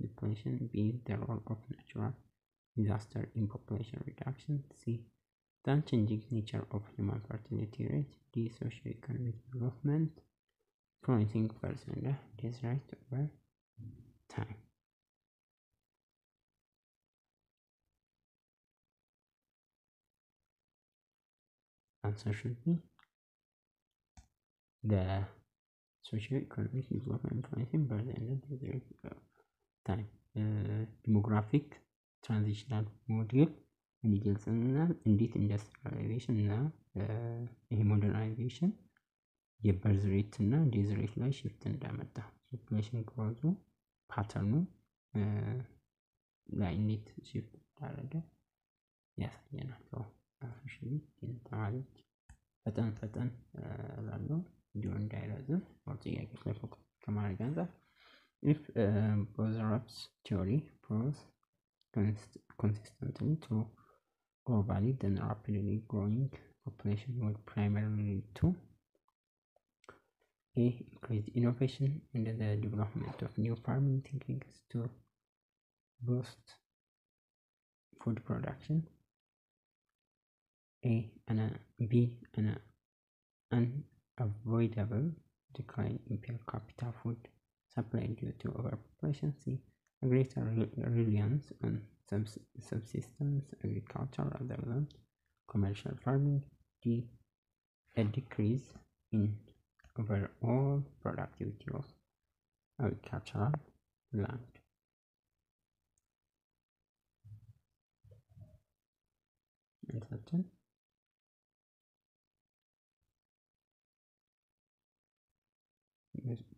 depletion, B, the role of natural disaster in population reduction, C, the unchanging nature of human fertility rate, D, socio-economic development promising person this right over time. Answer should be the socio-economic development promising person this right over time. Demographic ትራንዚሽናል ሞዴል እንዲገልጽልናል እንዴት ኢንዱስትሪያላይዜሽን እና ይሄ ሞደርናይዜሽን የበርዝ ሬት እና ዴዝ ሬት ላይ ሽፍት እንዳመጣ ፖፑሌሽን ግሮዙ ፓተርኑ ላይ እንዴት ሽፍት እንዳደረገ ያሳየናል። አክቹዋሊ ተማሪዎች ፈጠን ላለው ቪዲዮ እንዳይረዝም ጥያቄዎች ላይ ፎከስ ከማድረግ አንፃር if Bosworth's theory proves consistently to globally, then rapidly growing population will primarily lead to A, increased innovation and the development of new farming techniques to boost food production. B, an unavoidable decline in per capita food supply due to overpopulation. C, a greater reliance on subsistence agriculture rather than commercial farming. D, a decrease in overall productivity of agricultural land. And certain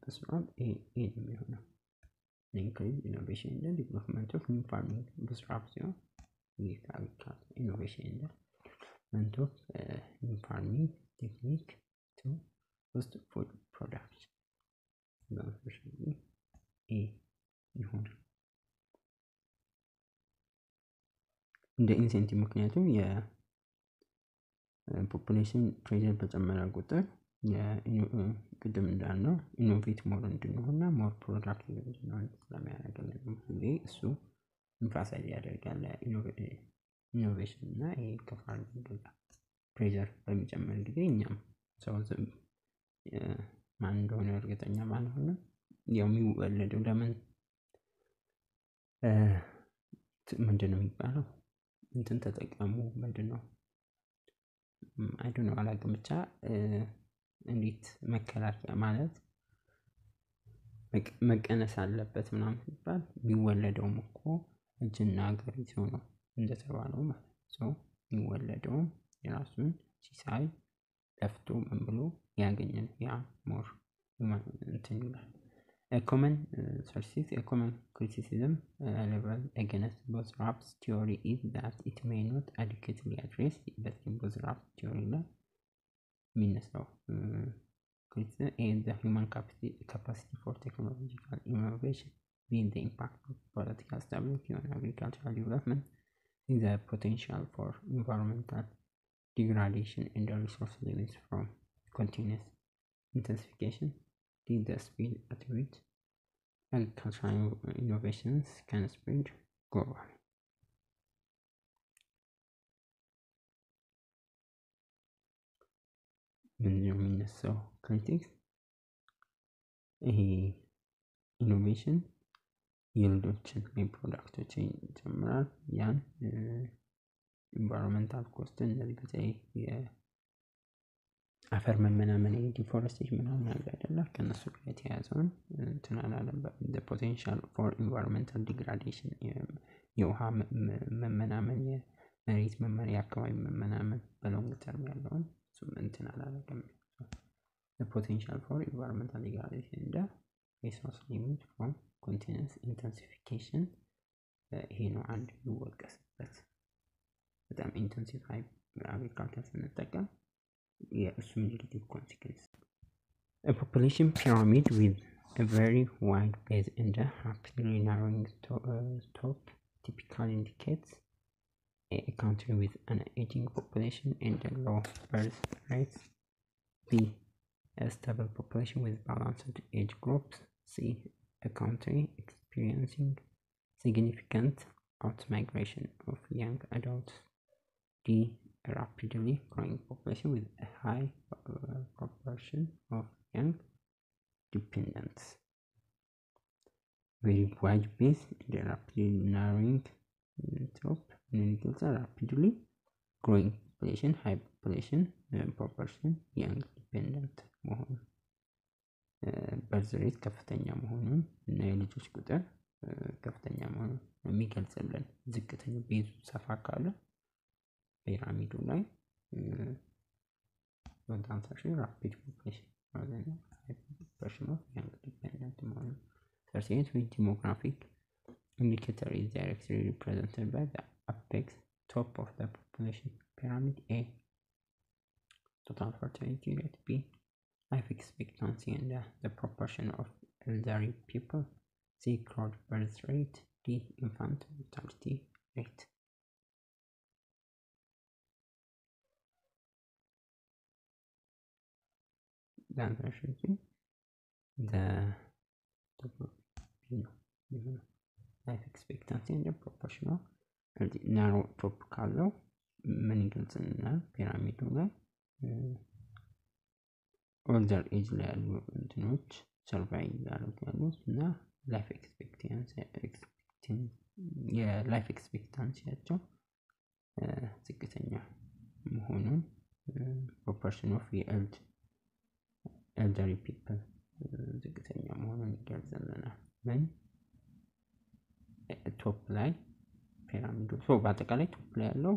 this one A increase innovation in the development of new farming disruption with agriculture innovation in the development of new farming technique to boost food production. Especially A ይሆናል። እንደ ኢንሴንቲቭ ምክንያቱም የፖፑሌሽን ፕሬዠር በጨመረ ቁጥር ቅድም እንዳልነው ኢኖቬት ሞር እንድንሆንና ሞር ፕሮዳክቲቭ እንድንሆን ስለሚያደርግልን ብዙ እሱ ኢንፋሳይዝ ያደርጋል ኢኖቬሽን እና ይሄ ከፋርሚንግ ጋር ፕሬዠር በሚጨምር ጊዜ እኛም ሰው ማን እንደሆነ እርግጠኛ ባንሆንም ያው የሚወለደው ለምን ምንድነው የሚባለው እንትን ተጠቀሙ ምንድነው አይ ዶንት ኖ አላውቅም ብቻ እንዴት መከላከያ ማለት መቀነስ አለበት ምናምን ሲባል የሚወለደውም እኮ እጅና እግር ይዞ ነው እንደተባለው ማለት ነው። የሚወለደውም የራሱን ሲሳይ ለፍቶ ምን ብሎ ያገኘን ያ ሞር እንትን ይላል። A common criticism leveled against Bosworth's theory is that it may not adequately address the Bosworth theory means of the human capacity for technological innovation. B. The impact of political stability on agricultural development. C. The potential for environmental degradation and the resource limits from continuous intensification. D. The speed at which agricultural innovations can spread globally. ምንድነው የሚነሳው ክሪቲክስ? ይሄ ኢኖቬሽን ይልዶችን ወይም ፕሮዳክቶችን ይጨምራል። ያን ኢንቫይሮንመንታል ኮስትን እነዚህ ጊዜ የአፈር መመናመን ዲፎረስቴሽን ምናምን አለ አይደለ? ከእነሱ ጋር የተያያዘውን እንትን አላለበት። the potential for environmental degradation የውሃ መመናመን፣ የመሬት መመናመን፣ የአካባቢ መመናመን በሎንግ ተርም ያለውን እንትን አላለቀም። the potential for environmental degradation and the resource limit from continuous intensification ይሄ ነው አንድ ይወቀስበት። በጣም ኢንተንሲፋይ አግሪካልቸር ስንጠቀም የእሱ ኔጌቲቭ ኮንሲኩዌንስ a population pyramid with a very wide base and a rapidly narrowing top typically indicates a country with an aging population and a low birth rates. B. A stable population with balanced age groups. C. A country experiencing significant out-migration of young adults. D. A rapidly growing population with a high proportion of young dependents. Very wide base and a rapidly narrowing top indicates a rapidly growing population, high population proportion, young dependent መሆኑ በርዝ ሬት ከፍተኛ መሆኑን እና የልጆች ቁጥር ከፍተኛ መሆኑን የሚገልጽልን። ዝቅተኛ ቤዙ ሰፋ ካለ ፒራሚዱ ላይ ወንታንሳሽ ራፒድ ፖፑሌሽን ማለት ነው። ፐርሰን ኦፍ ያንግ ዲፔንደንት መሆኑ ሰርሴት ዊዝ ዲሞግራፊክ indicator is directly represented by the apex top of the population pyramid. A. Total fertility rate. B. Life expectancy and the proportion of elderly people. C. Crowd birth rate. D. Infant mortality rate. The answer should be the life expectancy and the proportion of narrow top ካለው ምን ይገልጽልናል? ፒራሚዱ ላይ ኦልደር ኤጅ ላይ ያሉ እንትኖች ሰርቫይቭ ያደርጋሉ እና ላይፍ ኤክስፔክታንሲያቸው ዝቅተኛ መሆኑን ፕሮፖርሽን ኦፍ የኤልደሪ ፒፕል ዝቅተኛ መሆኑን ይገልጽልናል። ምን ቶፕ ላይ ፒራሚዱ በአጠቃላይ ቶፕ ላይ ያለው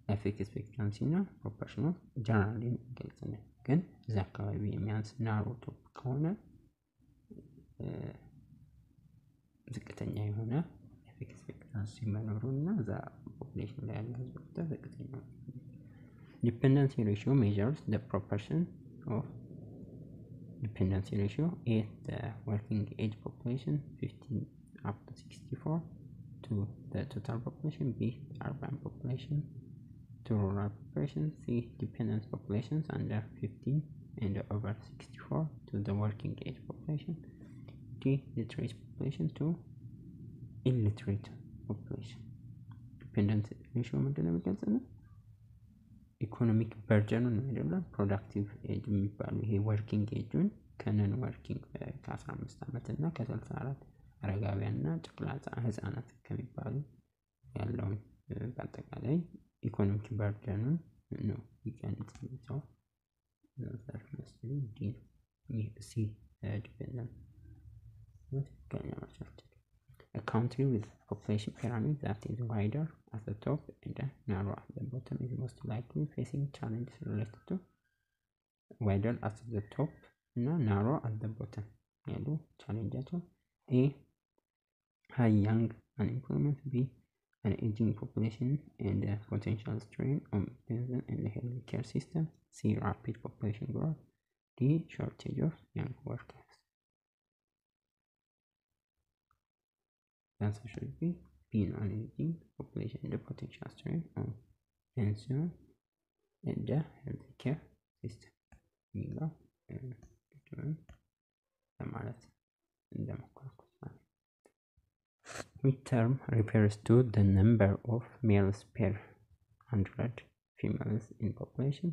ላይፍ ኤክስፔክታንሲ እና ፕሮፖርሽን ኦፍ ጀነራሊ ይገልጽልናል። ግን እዛ አካባቢ የሚያንስ ናሮ ቶፕ ከሆነ ዝቅተኛ የሆነ ላይፍ ኤክስፔክታንሲ መኖሩና እዛ ፖፑሌሽን ላይ ያለ ህዝብ ቁጥር ዝቅተኛ ነው። dependency ratio measures the proportion of dependency ratio is the working age population 15 up to 64 to the total population. B. Urban population to rural population. C. Dependent populations under 15 and over 64 to the working age population. D. Literate population to illiterate population. Dependent ratio ምንድነው የሚገልጽልን? ኢኮኖሚክ በርደኑን ነው አይደለም? ፕሮዳክቲቭ ኤጅ የሚባለው ይሄ ወርኪንግ ኤጁን ከነን ወርኪንግ ከ15 ዓመት እና ከ64 አረጋውያን እና ጨቅላ ህፃናት ከሚባሉ ያለውን በአጠቃላይ ኢኮኖሚክ በርደኑን ነው ይገልጻል። ዘርፍ መስሉ ዲ ሲ ዲፔንደንት A country with population pyramid that is wider at the top and narrow at the bottom is most likely facing challenges related to wider at the top and narrow at the bottom. ያሉ ቻሌንጃቸው A. High young unemployment. B. An aging population and a potential strain on medicine and the healthcare system. C. Rapid population growth. D. Shortage of young workers. The answer should be B, non-aging population in the potential strain of tension in the healthcare system. የሚለው ለማለት እንደሞከርኩት ማለት ነው። Which term refers to the number of males per 100 females in population?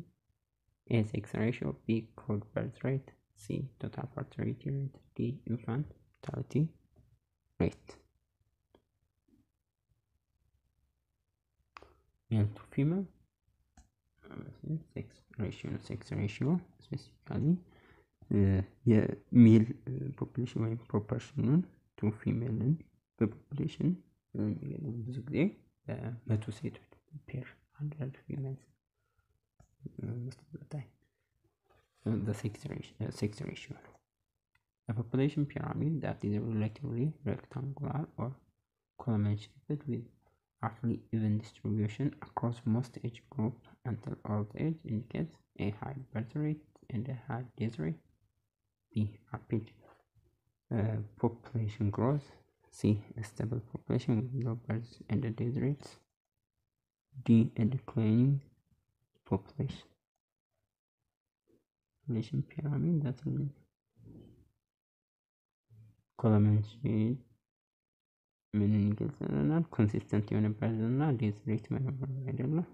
A, sex ratio, B, crude birth rate, C, total fertility rate, D, infant mortality rate. Male to female, sex ratio specifically የሜል ፖፑሌሽን ወይም ፕሮፖርሽኑን ቱ ፊሜልን በፖፑሌሽን ብዙ ጊዜ መቶ ሴቶች ፔር 100 ፊሜልስ the sex ratio. A population pyramid that is relatively rectangular or column-shaped with roughly even distribution across most age groups until old age indicates a high birth rate and a high death rate. B, rapid population growth. C, a stable population with low birth and death rates. D, a declining population pyramid that is column-shaped ምን ይገልጽልናል? ኮንሲስተንት የሆነ በርዝ እና ዴዝ ሬት መኖር አይደለም።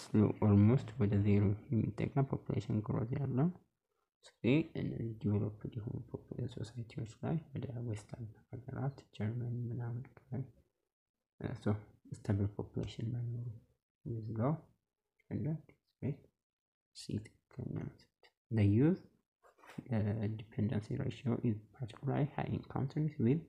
ስሎ ኦልሞስት ወደ ዜሮ የሚጠጋ ፖፑሌሽን ግሮዝ ያለው እነዚህ ዲቨሎፕድ የሆኑ ሶሳይቲዎች ላይ ወደ ዌስተርን ሀገራት ጀርመኒ ምናምን ላይ ስታብል ፖፑሌሽን መኖሩ ይዝለው እና ሬት ትክክለኛ ነው። The youth dependency ratio is particularly high in countries with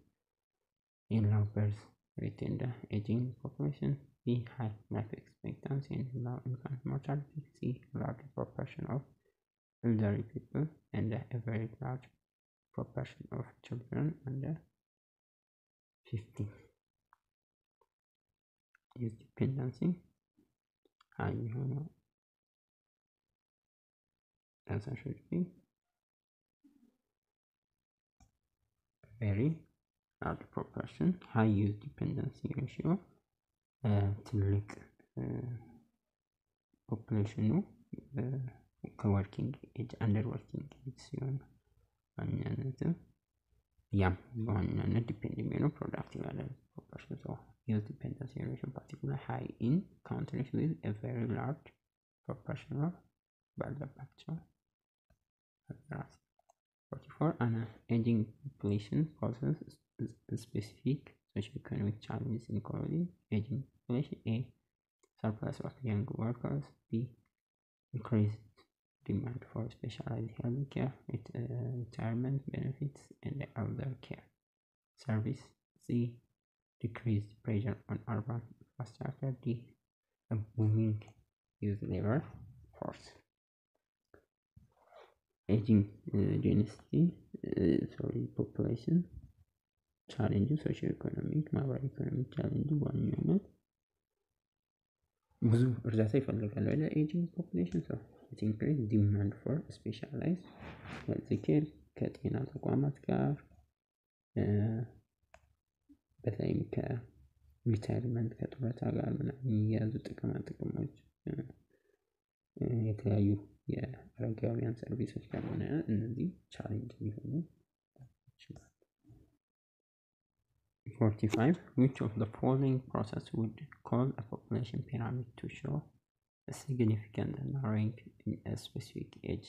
a low birth rate and aging population. B, high life expectancy and low infant mortality. C, large proportion of elderly people and a very large proportion of children under 50. Youth dependency high የሆነው answer should be very large proportion. High youth dependency ratio ትልቅ ፖፑሌሽኑ ከወርኪንግ ኤጅ አንደር ወርኪንግ ኤጅ ሲሆን ዋናነትም ያም በዋናነት ዲፔንድ የሚሆነው ፕሮዳክቲቭ ያለ ፖፑሌሽን so youth dependency ratio particularly high in countries with a very large proportion of ባለባቸው ሀገራት 44 an aging population poses specific socio-economic challenges in equality. Aging population: A, surplus of young workers. B, increased demand for specialized health care, retirement benefits, and elder care service. C, decreased pressure on urban infrastructure. D, a booming youth labor force. Aging population ቻሌንጅ ሶሺዮ-ኢኮኖሚክ ማህበራዊ ኢኮኖሚ ቻሌንጅ ዋናነት ብዙ እርዳታ ይፈልጋል ወደ ኤጂንግ ፖፑሌሽን ሰው ኢንክሪዝ ዲማንድ ፎር ስፔሻላይዝድ ሄልዝ ኬር ከጤና ተቋማት ጋር በተለይም ከሪታይርመንት ከጡረታ ጋር ምናምን የሚያዙ ጥቅሞች የተለያዩ የአረጋውያን ሰርቪሶች ጋር እነዚህ ቻሌንጅ ሊሆኑ ይችላል። 45 which of the following process would cause a population pyramid to show a significant narrowing in a specific age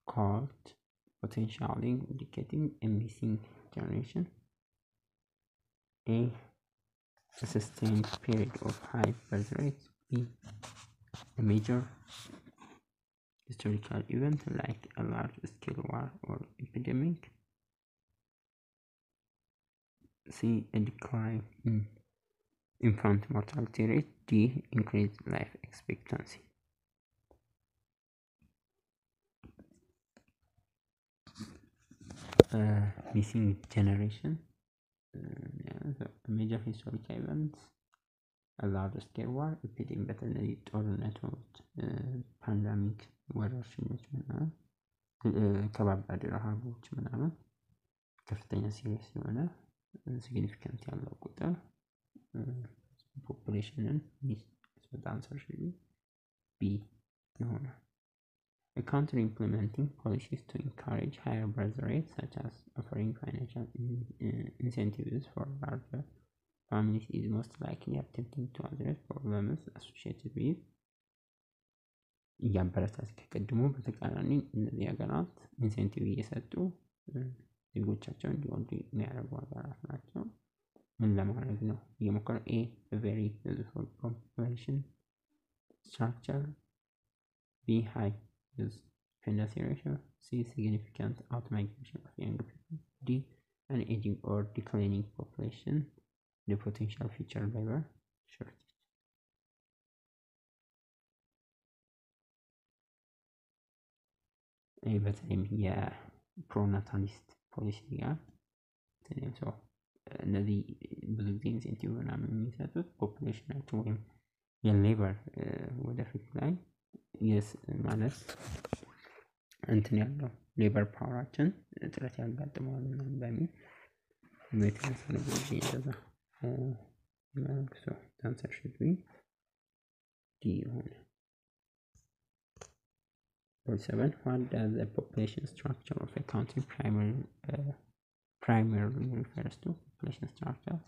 called potentially indicating a missing generation? A, a sustained period of high birth rates. B, a major historical event like a large-scale war or epidemic. C, a decline in infant mortality rate. D, increased life expectancy. Missing generation. Major historical events, a large-scale war, epidemic, በተለይ ጦርነቶች፣ ፓንደሚክ ወረርሽኞች ምናምን ከባባድ ረሃቦች ምናምን ከፍተኛ ሲሪየስ የሆነ significant ያለው ቁጥር population so the answer should be B ይሆናል። A country implementing policies to encourage higher birth rates, such as offering financial incentives for larger families, is most likely attempting to address problems associated with እያበረታች ከቀድሞ በተቃራኒ እነዚህ ሀገራት ኢንሴንቲቭ እየሰጡ ዜጎቻቸውን እንዲወልዱ የሚያደርጉ ሀገራት ናቸው። ምን ለማድረግ ነው እየሞከረ? A very useful population structure, B high dependency ratio, C significant out-migration of young people, D an aging or declining population, the potential future labor shortage. በተለይም የፕሮናታሊስት ፖሊሲ ጋር ሰው እነዚህ ብዙ ጊዜ ኢንሴንቲቭ ምናምን የሚሰጡት ፖፑሌሽናቸው ወይም የሌበር ወደፊት ላይ የስ ማለት እንትን ያለው ሌበር ፓወራችን እጥረት ያጋጥመዋል ምናምን በሚል የተነሳ ነው ብዙ እንደዛ so the answer should be D ይሆናል። 47. What does the population structure of a country primarily refers to? Population structure.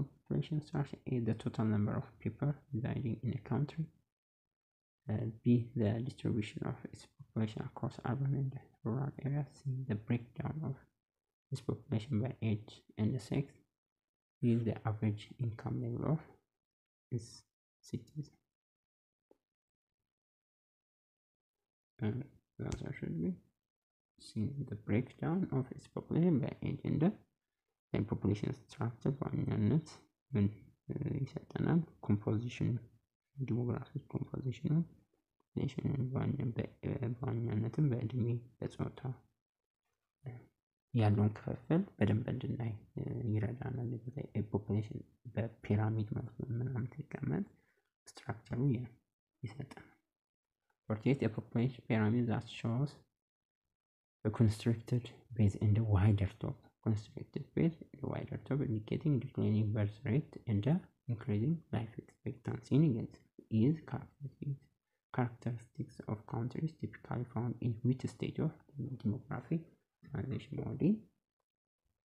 Population structure is the total number of people residing in a country. B, the distribution of its population across urban and rural areas. C, the breakdown of its population by age and sex. D, the average income level of its citizens. And the answer should be C, the breakdown of its population by age and the population structure በዋናነት ምን ይሰጠናል? ኮምፖዚሽን ዲሞግራፊክ ኮምፖዚሽን በዋናነትም በእድሜ በጾታ ያለውን ክፍፍል በደንብ እንድናይ ይረዳናል። ፖፑሌሽን በፒራሚድ መልክ ምናምን ተቀመጥ ስትራክቸሩ ይሰጠናል። 48. A population pyramid that shows a constricted base and a wider top. Constricted base and a wider top indicating declining birth rate and increasing life expectancy is characteristics of countries typically found in which stage of demographic transition body.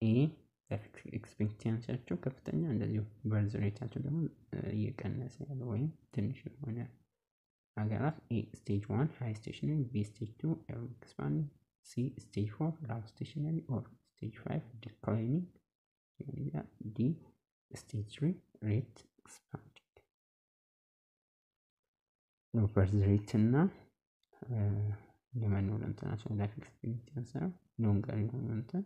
A life expectancy ከፍተኛ እንደዚሁ birth rate ደግሞ እየቀነሰ ያለ ወይም ትንሽ የሆነ ሀገራት A stage 1 high stationary, B stage 2 early expanding, C stage 4 low stationary or stage 5 declining, D stage 3 rate expanding. No birth rate እና የመኖር እንትናቸው ላይፍ ኤክስፔክታንሲ ሎንገር የሆኑ እንትን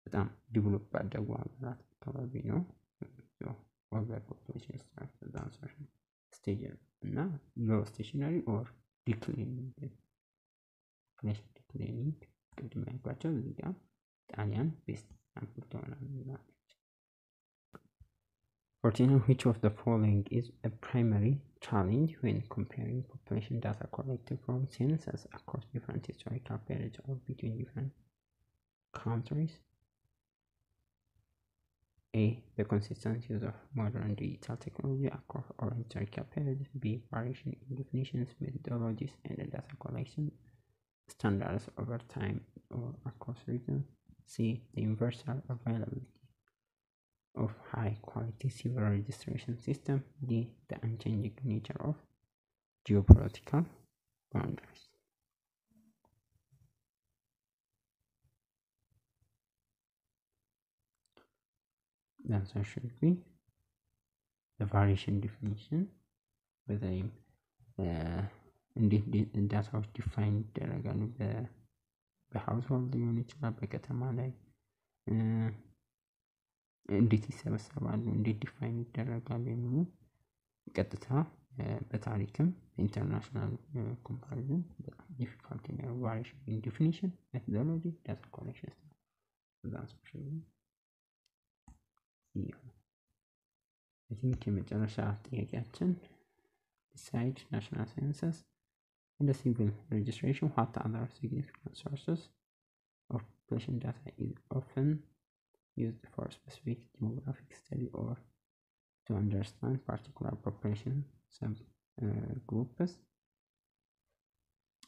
በጣም ዲቨሎፕ ባደጉ ሀገራት አካባቢ ነው። ኦቨር ፖፑሌሽን ስትራክቸር ዳንሰር ስቴጅ እና ሎው ስቴሽነሪ ኦር ዲክላይኒንግ ፖፑሌሽን ዲክላይኒንግ ቅድም ያልኳቸው እዚህ ጋር ጣሊያን ቤስት ኤግዛምፕል ትሆናለች። 14. Which of the following is a primary challenge when comparing population data collected from census across different historical periods or between different countries? A, the consistent use of modern digital technology across all historical periods. B, variation in definitions, methodologies, and data collection standards over time or across regions. C, the universal availability of high quality civil registration system. D, the unchanging nature of geopolitical boundaries. The answer should be the variation definition በተለይም እንዴት ዳታዎች ዲፋይን ይደረጋሉ በሃውስሆልድ ሊሆን ይችላል በከተማ ላይ እንዴት ይሰበሰባሉ እንዴት ዲፋይን ይደረጋሉ የሚሉ ቀጥታ በታሪክም ኢንተርናሽናል ኮምፓሪዝን በጣም ዲፊካልት ነው። variation in definition, methodology, data collection I think የመጨረሻ ጥያቄያችን besides national census and the civil registration, what other significant sources of population data is often used for specific demographic study or to understand particular population groups.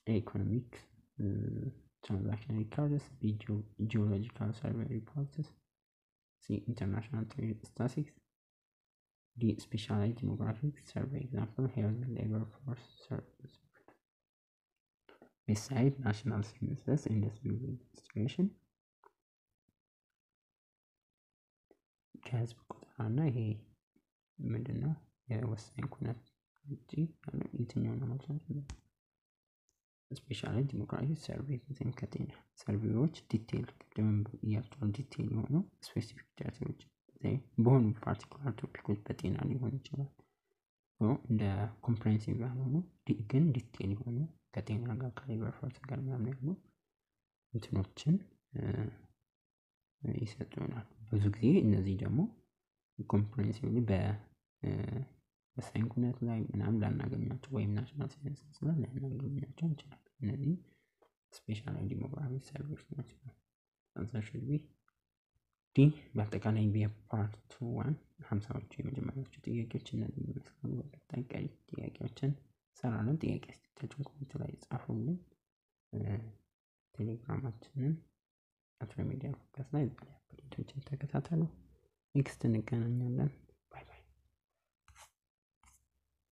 Economic transaction records, B geological survey reports, C international trade statistics, D specialized demographic survey, example health labor force service. Beside national census industry registration ከህዝብ ቁጥርና ይሄ ምንድነው የወሳኝ ኩነት ውጪ ያለው የትኛው ነው ማለት ነው? ስፔሻሊ ዲሞክራቲክ ሰርቬይ ወይም ከጤና ሰርቬዮች ዲቴል ቅድም ያልኩት ዲቴል የሆኑ ስፔሲፊክ ዳታዎች በሆኑ ፓርቲኩላር ቶፒኮች በጤና ሊሆን ይችላል እንደ ኮምፕሬሄንሲቭ ያልሆኑ ግን ዲቴል የሆኑ ከጤና ጋር ከሌበር ፎርስ ጋር ምናምን ያሉ እንትኖችን ይሰጡናል። ብዙ ጊዜ እነዚህ ደግሞ ኮምፕሬሄንሲቭሊ በወሳኝ ኩነት ላይ ምናምን ላናገኛቸው ወይም ናሽናል ሴንሰስ ላይ ላናገኛቸው እንችላለን። እነዚህ ስፔሻል ዲሞግራፊክ ሰርቬዮች ናቸው። አንሰር ሹድ ቢ ዲ። በአጠቃላይ በፓርት 1 50ዎቹ የመጀመሪያዎቹ ጥያቄዎች እነዚህ ይመስላሉ። በቀጣይ ቀሪ ጥያቄዎችን ሰራለን። ጥያቄ አስተያየቶችን ኮሜንት ላይ ጻፉልን። ቴሌግራማችንን አፍሪሚዲያ ፎከስ ላይ አፕዴቶችን ተከታተሉ። ኔክስት እንገናኛለን።